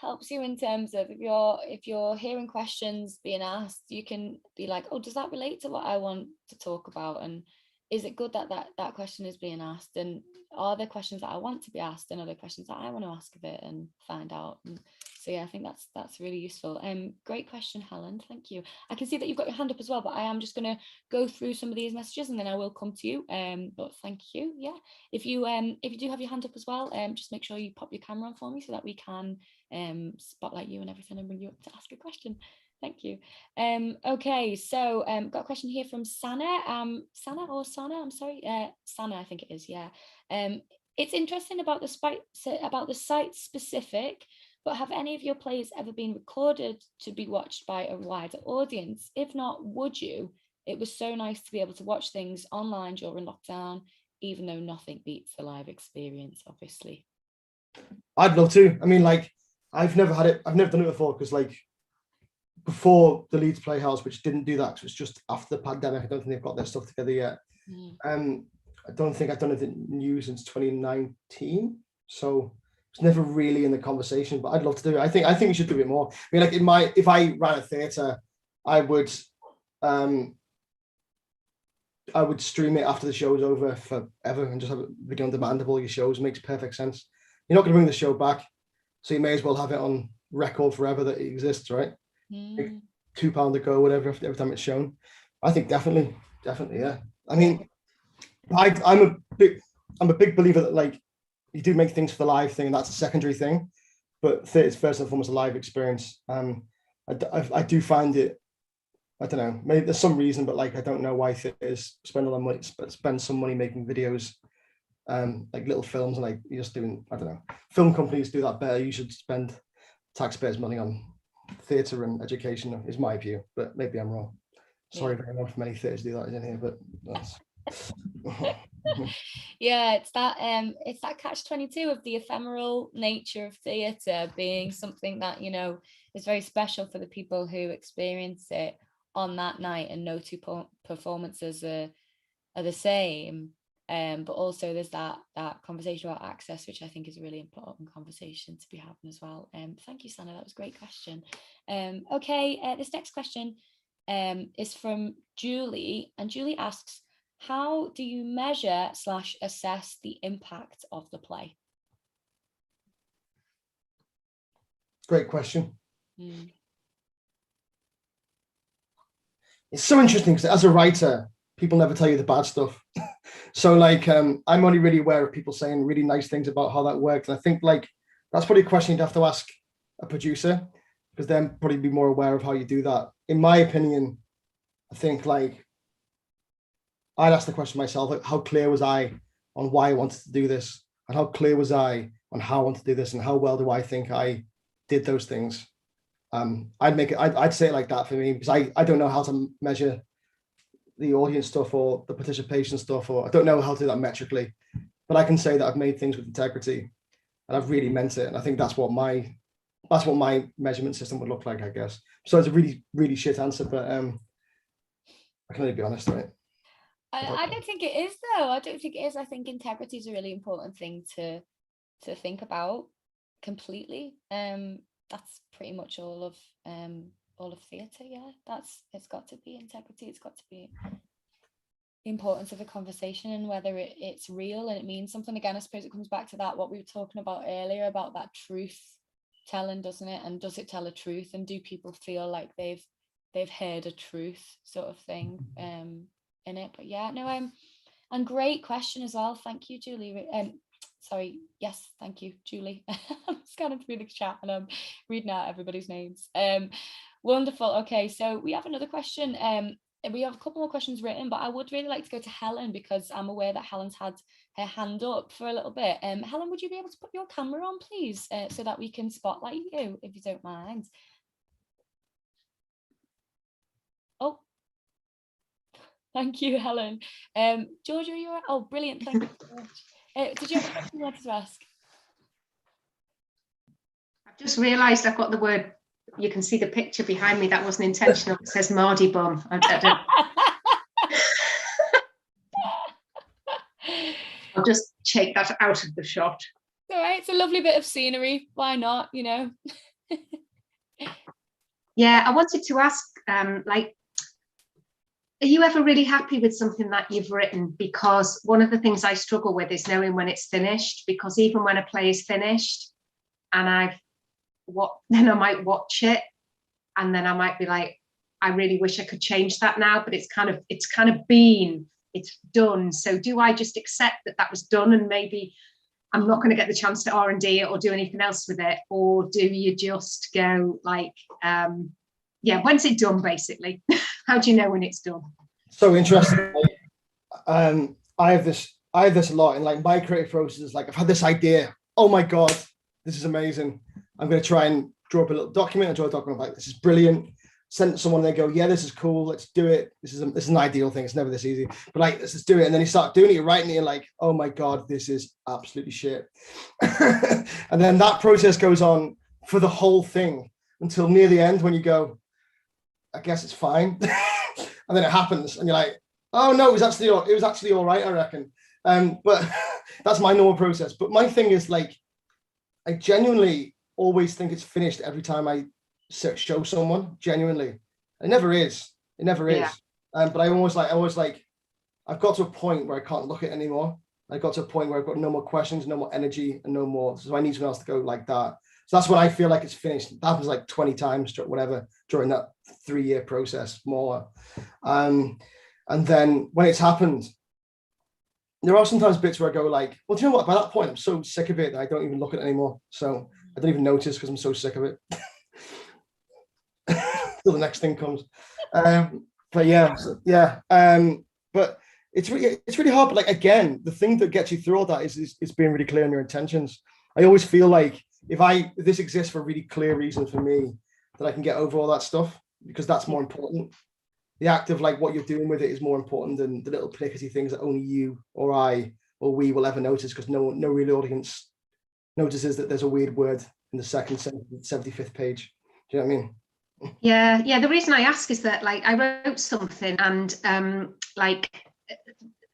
helps you in terms of if you're hearing questions being asked, you can be like, oh, does that relate to what I want to talk about? And is it good that that question is being asked? And are there questions that I want to be asked, and are there questions that I want to ask of it and find out? And so yeah, I think that's really useful. Great question, Helen. Thank you. I can see that you've got your hand up as well, but I am just going to go through some of these messages and then I will come to you. But thank you. Yeah, if you do have your hand up as well, just make sure you pop your camera on for me so that we can spotlight you and everything and bring you up to ask a question. Thank you. Okay, so got a question here from Sana. Sana, I'm sorry. Sana, I think it is, yeah. It's interesting about the site specific, but have any of your plays ever been recorded to be watched by a wider audience? If not, would you? It was so nice to be able to watch things online during lockdown, even though nothing beats the live experience, obviously. I'd love to. I mean, like, I've never done it before, because like before the Leeds Playhouse, which didn't do that because it's just after the pandemic, I don't think they've got their stuff together yet. I don't think I've done anything new since 2019, so it's never really in the conversation. But I'd love to do it. I think we should do it more. I mean, like if I ran a theatre, I would stream it after the show's over forever and just have it video on demand of all your shows. It makes perfect sense. You're not going to bring the show back, so you may as well have it on record forever that it exists, right? Like £2 a go, whatever, every time it's shown. I think definitely, yeah. I mean, I'm a big believer that like you do make things for the live thing, and that's a secondary thing, but theatre's first and foremost a live experience. I do find it, I don't know, maybe there's some reason, but like I don't know why theaters spend a lot of money, spend some money making videos, like little films, and like you're just doing, I don't know, film companies do that better. You should spend taxpayers' money on theatre and education, is my view, but maybe I'm wrong. Sorry if anyone from any theatres do that in here, but that's yeah, it's that catch-22 of the ephemeral nature of theatre being something that, you know, is very special for the people who experience it on that night, and no two performances are the same. But also there's that conversation about access, which I think is a really important conversation to be having as well. Thank you, Sana, that was a great question. Okay, this next question is from Julie, and Julie asks, how do you measure / assess the impact of the play? Great question. It's so interesting because as a writer, people never tell you the bad stuff. So like, I'm only really aware of people saying really nice things about how that worked. And I think like, that's probably a question you'd have to ask a producer, because they'll probably be more aware of how you do that. In my opinion, I think like, I'd ask the question myself, like, how clear was I on why I wanted to do this? And how clear was I on how I want to do this? And how well do I think I did those things? I'd say it like that for me, because I don't know how to measure the audience stuff or the participation stuff, or I don't know how to do that metrically, but I can say that I've made things with integrity and I've really meant it. And I think that's what my measurement system would look like, I guess. So it's a really, really shit answer, but I can only be honest, right? I don't think it is, though. I don't think it is. I think integrity is a really important thing to think about completely. That's pretty much all of theatre. Yeah, it's got to be integrity. It's got to be the importance of a conversation and whether it's real and it means something. Again, I suppose it comes back to that what we were talking about earlier about that truth telling, doesn't it? And does it tell a truth? And do people feel like they've heard a truth, sort of thing, in it? But yeah, no, and great question as well. Thank you, Julie. Sorry, yes, thank you, Julie. I'm scanning through the chat and I'm reading out everybody's names. Wonderful. Okay, so we have another question. We have a couple more questions written, but I would really like to go to Helen, because I'm aware that Helen's had her hand up for a little bit. Helen, would you be able to put your camera on, please, so that we can spotlight you, if you don't mind? Oh, thank you, Helen. Georgia, you're oh, brilliant. Thank you so much. Did you have a question you wanted to ask? I've just realised I've got the word. You can see the picture behind me. That wasn't intentional. It says Mardy bum. I'll just take that out of the shot. all right. It's a lovely bit of scenery. Why not? You know. Yeah, I wanted to ask, like, are you ever really happy with something that you've written? Because one of the things I struggle with is knowing when it's finished, because even when a play is finished and then I might watch it and then I might be like, I really wish I could change that now, but it's kind of it's done. So do I just accept that was done and maybe I'm not going to get the chance to R&D it or do anything else with it? Or do you just go like, when's it done, basically? How do you know when it's done? So interesting. I have this a lot in like my creative process. Is like, I've had this idea. Oh my God, this is amazing. I'm going to try and draw up a little document. I draw a document like, this is brilliant. Send it to someone and they go, yeah, this is cool. Let's do it. This is an ideal thing. It's never this easy, but like, let's just do it. And then you start doing it, you're writing it, you're like, oh my God, this is absolutely shit. And then that process goes on for the whole thing until near the end when you go, I guess it's fine. And then it happens and you're like, oh no, it was actually all right, I reckon. But that's my normal process. But my thing is like, I genuinely always think it's finished every time I show someone. Genuinely, it never is. Yeah. But I always like, I've got to a point where I can't look at it anymore. I got to a point where I've got no more questions, no more energy, and no more. So I need someone else to go like that. So that's when I feel like it's finished. That happens like 20 times, whatever, during that 3-year process, more. And then when it's happened, there are sometimes bits where I go like, well, do you know what? By that point, I'm so sick of it that I don't even look at it anymore. So I don't even notice because I'm so sick of it. Till the next thing comes. But yeah. But it's really hard. But like, again, the thing that gets you through all that is being really clear on your intentions. I always feel like if this exists for a really clear reason for me, that I can get over all that stuff, because that's more important. The act of like what you're doing with it is more important than the little pernickety things that only you or I or we will ever notice, because no real audience notices that there's a weird word in the second 75th page. Do you know what I mean? Yeah. The reason I ask is that like I wrote something and like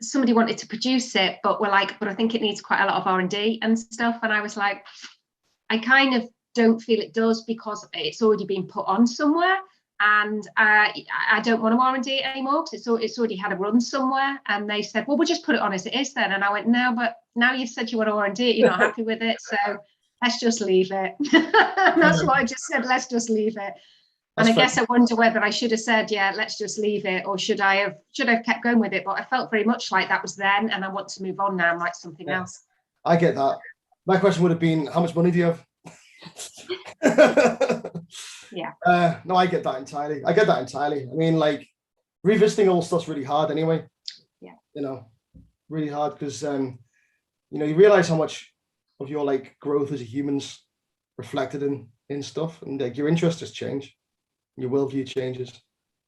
somebody wanted to produce it, but I think it needs quite a lot of R&D and stuff. And I was like, I kind of don't feel it does, because it's already been put on somewhere. And I don't want to R&D it anymore because it's already had a run somewhere. And they said, well, we'll just put it on as it is then. And I went, no, but now you've said you want to R&D it, you're not happy with it. So let's just leave it. That's what I just said, let's just leave it. And I guess I wonder whether I should have said, yeah, let's just leave it, or should I have kept going with it? But I felt very much like that was then, and I want to move on now and write something else. I get that. My question would have been, how much money do you have? Yeah. No, I get that entirely. I mean, like, revisiting all stuff's really hard anyway. Yeah. You know, really hard because you realize how much of your like growth as a human's reflected in stuff, and like your interests just change. Your worldview changes.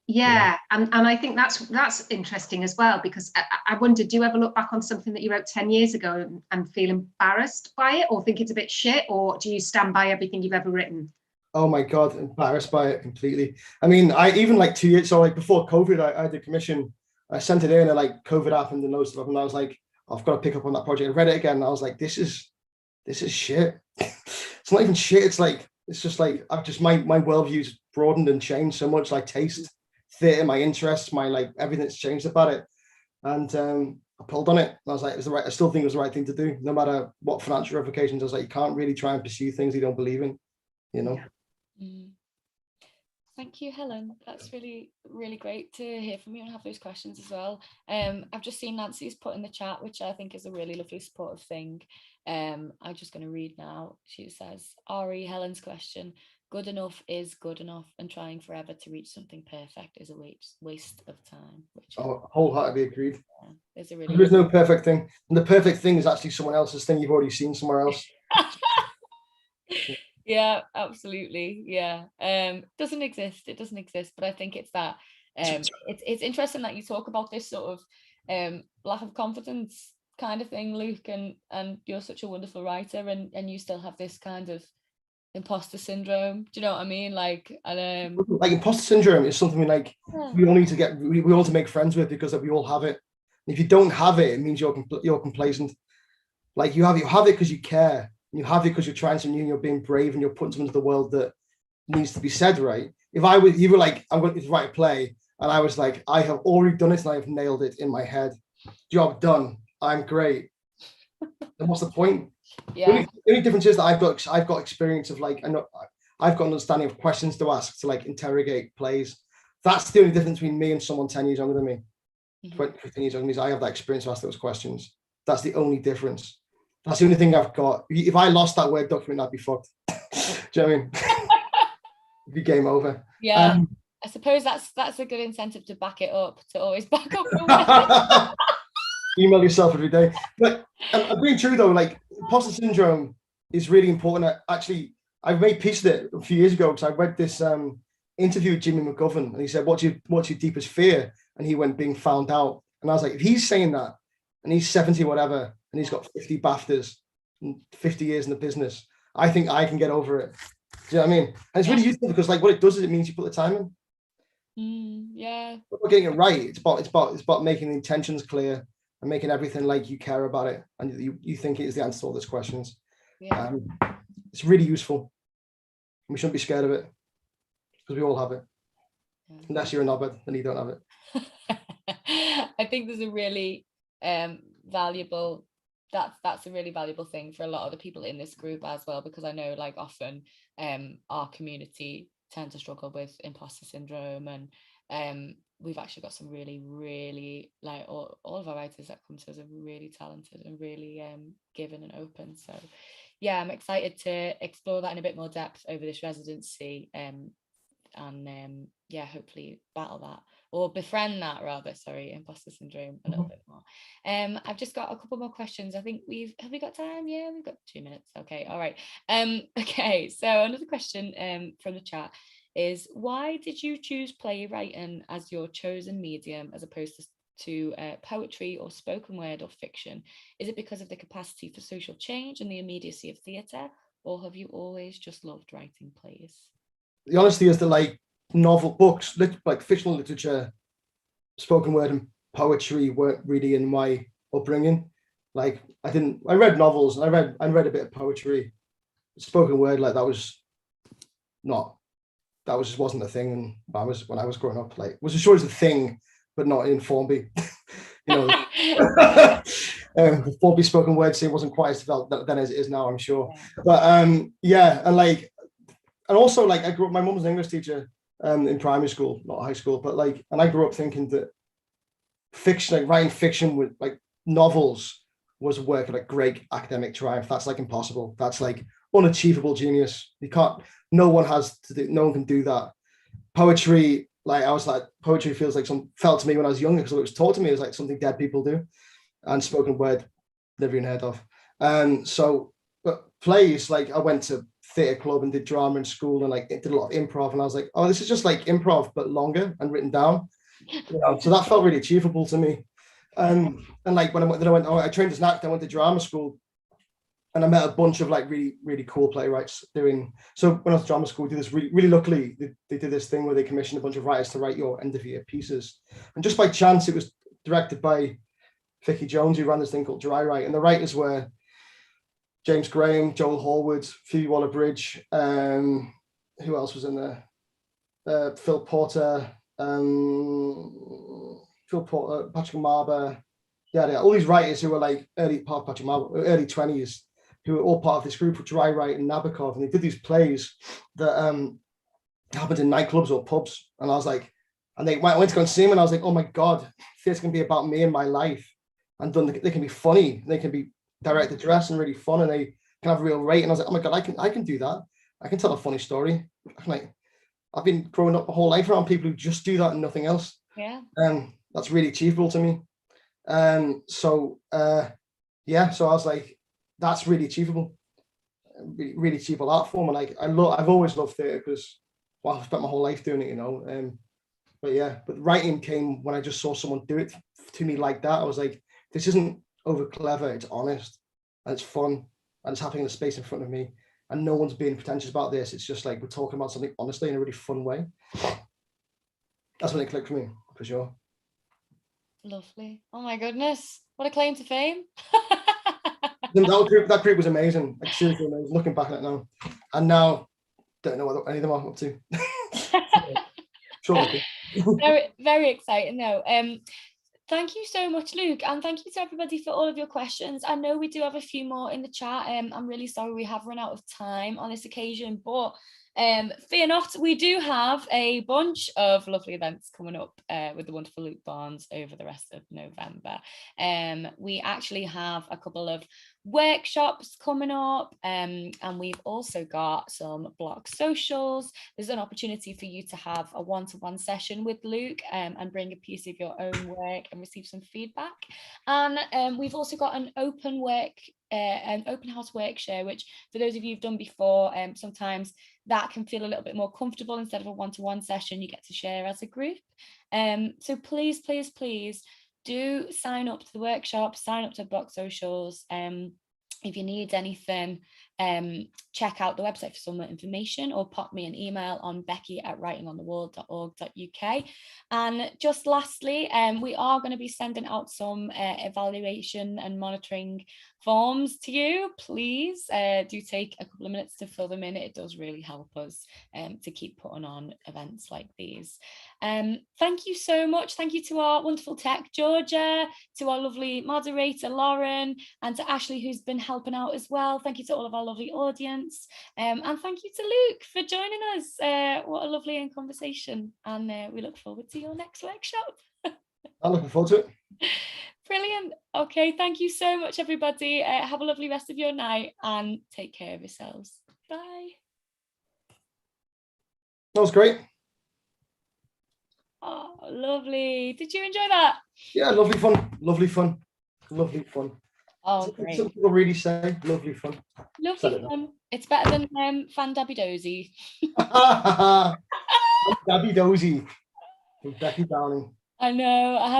Yeah, and I think that's interesting as well, because I wonder, do you ever look back on something that you wrote 10 years ago and feel embarrassed by it, or think it's a bit shit, or do you stand by everything you've ever written? Oh my God, embarrassed by it completely. I mean, I even like 2 years, so like before COVID, I had a commission, I sent it in, and like COVID happened and loads of stuff, and I was like, I've got to pick up on that project. I read it again, and I was like, this is shit. It's not even shit. It's just like I've just my worldview's broadened and changed so much, like taste, theatre, my interests, my like everything's changed about it. And I pulled on it. And I was like, I still think it was the right thing to do, no matter what financial ramifications. I was like, you can't really try and pursue things you don't believe in, you know. Thank you, Helen. That's really, really great to hear from you and have those questions as well. I've just seen Nancy's put in the chat, which I think is a really lovely supportive thing. I'm just going to read now. She says, Ari, Helen's question, good enough is good enough, and trying forever to reach something perfect is a waste of time. Which wholeheartedly agreed. Yeah, there's no perfect thing. And the perfect thing is actually someone else's thing you've already seen somewhere else. Yeah, absolutely. Yeah. It doesn't exist, but I think it's that it's interesting that you talk about this sort of lack of confidence kind of thing, Luke, and you're such a wonderful writer, and you still have this kind of imposter syndrome. Do you know what I mean? Like imposter syndrome is something we all need to we all to make friends with, because we all have it. And if you don't have it, it means you're complacent. Like you have it because you care. And you have it because you're trying something new and you're being brave and you're putting something into the world that needs to be said, right? If you were like, I'm going to write a play, and I was like, I have already done it and I have nailed it in my head. Job done. I'm great. Then what's the point? Yeah. The only difference is that I've got experience of like, I know I've got an understanding of questions to ask to like interrogate plays. That's the only difference between me and someone 10 years younger than me, 20, 15 years younger than me, is I have that experience to ask those questions. That's the only difference. That's the only thing I've got. If I lost that Word document, I'd be fucked. Do you know what I mean? It'd be game over. Yeah. I suppose that's a good incentive to back it up, to always back up the Email yourself every day. But I'm being true though, like imposter syndrome is really important. I made peace with it a few years ago because I read this interview with Jimmy McGovern, and he said, what's your deepest fear? And he went, being found out. And I was like, if he's saying that and he's 70 whatever and he's got 50 BAFTAs and 50 years in the business, I think I can get over it. Do you know what I mean? And it's really useful because like what it does is it means you put the time in. Yeah. But we're getting it right. It's about making the intentions clear and making everything like you care about it and you think it is the answer to all those questions. Yeah. It's really useful. We shouldn't be scared of it because we all have it. Unless you're a knobhead, then you don't have it. I think there's a really valuable, that's a really valuable thing for a lot of the people in this group as well, because I know like often our community tend to struggle with imposter syndrome, and we've actually got some really like all of our writers that come to us are really talented and really given and open. So yeah, I'm excited to explore that in a bit more depth over this residency, and hopefully battle that, or befriend that rather, imposter syndrome a little bit more. I've just got a couple more questions. I think have we got time? Yeah, we've got 2 minutes. Okay, all right. Okay, so another question from the chat is, why did you choose playwriting as your chosen medium as opposed to poetry or spoken word or fiction? Is it because of the capacity for social change and the immediacy of theatre, or have you always just loved writing plays? The honesty is that like novel books, like fictional literature, spoken word and poetry weren't really in my upbringing. Like I read novels and I read a bit of poetry. Spoken word, like that just wasn't a thing. And when I was growing up, like was sure as a thing, but not in Formby. Formby spoken word scene wasn't quite as developed then as it is now, I'm sure. But and also like I grew up, my mum was an English teacher in primary school, not high school, but like, and I grew up thinking that fiction, like writing fiction with like novels was a work of like great academic triumph. That's like impossible. That's like unachievable genius. No one can do that. Poetry, like I was like, poetry felt to me when I was younger, because it was taught to me as like something dead people do, and spoken word, never even heard of. But plays, like I went to theatre club and did drama in school and like did a lot of improv, and I was like, oh, this is just like improv but longer and written down. So that felt really achievable to me. And like I trained as an actor, I went to drama school, and I met a bunch of like really, really cool playwrights doing. So when I was at drama school, we did this really luckily, they did this thing where they commissioned a bunch of writers to write your end of year pieces. And just by chance, it was directed by Vicky Jones, who ran this thing called Dry Write. And the writers were James Graham, Joel Hallwood, Phoebe Waller-Bridge. Who else was in there? Phil Porter, Patrick Marber. Yeah, all these writers who were like early 20s, who were all part of this group of Dry Write and Nabokov, and they did these plays that happened in nightclubs or pubs. And I was like, and I went to go and see them, and I was like, oh my God, theater's gonna be about me and my life. And they can be funny, they can be direct address and really fun, and they can have real rate. And I was like, oh my God, I can do that. I can tell a funny story. I've been growing up my whole life around people who just do that and nothing else. Yeah. That's really achievable to me. So I was like, that's really achievable, really achievable art form. And like I've always loved theatre because I've spent my whole life doing it, but writing came when I just saw someone do it to me like that. I was like, this isn't over clever, it's honest and it's fun and it's happening in the space in front of me, and no one's being pretentious about this. It's just like we're talking about something honestly in a really fun way. That's when it clicked for me, for sure. Lovely. Oh my goodness, what a claim to fame. That group was amazing. Like, seriously amazing. Looking back at it now, and now don't know what any of them are up to. Sure. Very, very exciting though. Thank you so much, Luke, and thank you to everybody for all of your questions. I know we do have a few more in the chat. I'm really sorry we have run out of time on this occasion, but fear not, we do have a bunch of lovely events coming up with the wonderful Luke Barnes over the rest of November. We actually have a couple of workshops coming up, and we've also got some Bloc socials. There's an opportunity for you to have a one-to-one session with Luke and bring a piece of your own work and receive some feedback. And we've also got an open house work share, which for those of you who've done before, sometimes that can feel a little bit more comfortable. Instead of a one-to-one session, you get to share as a group. So please do sign up to the workshop, sign up to Bloc socials. If you need anything, check out the website for some more information, or pop me an email on becky@writingonthewall.org.uk. And just lastly, we are going to be sending out some evaluation and monitoring forms to you. Please do take a couple of minutes to fill them in. It does really help us to keep putting on events like these. Thank you so much. Thank you to our wonderful tech, Georgia, to our lovely moderator, Lauren, and to Ashley, who's been helping out as well. Thank you to all of our lovely audience. And thank you to Luke for joining us. What a lovely conversation. And we look forward to your next workshop. I'm looking forward to it. Brilliant. Okay, thank you so much, everybody. Have a lovely rest of your night and take care of yourselves. Bye. That was great. Oh, lovely. Did you enjoy that? Yeah, lovely fun. Oh, great. Some people really say lovely fun. Lovely fun. It's better than Fan Dabby Dozy. Dabby Dozy from Becky Downing. I know. I had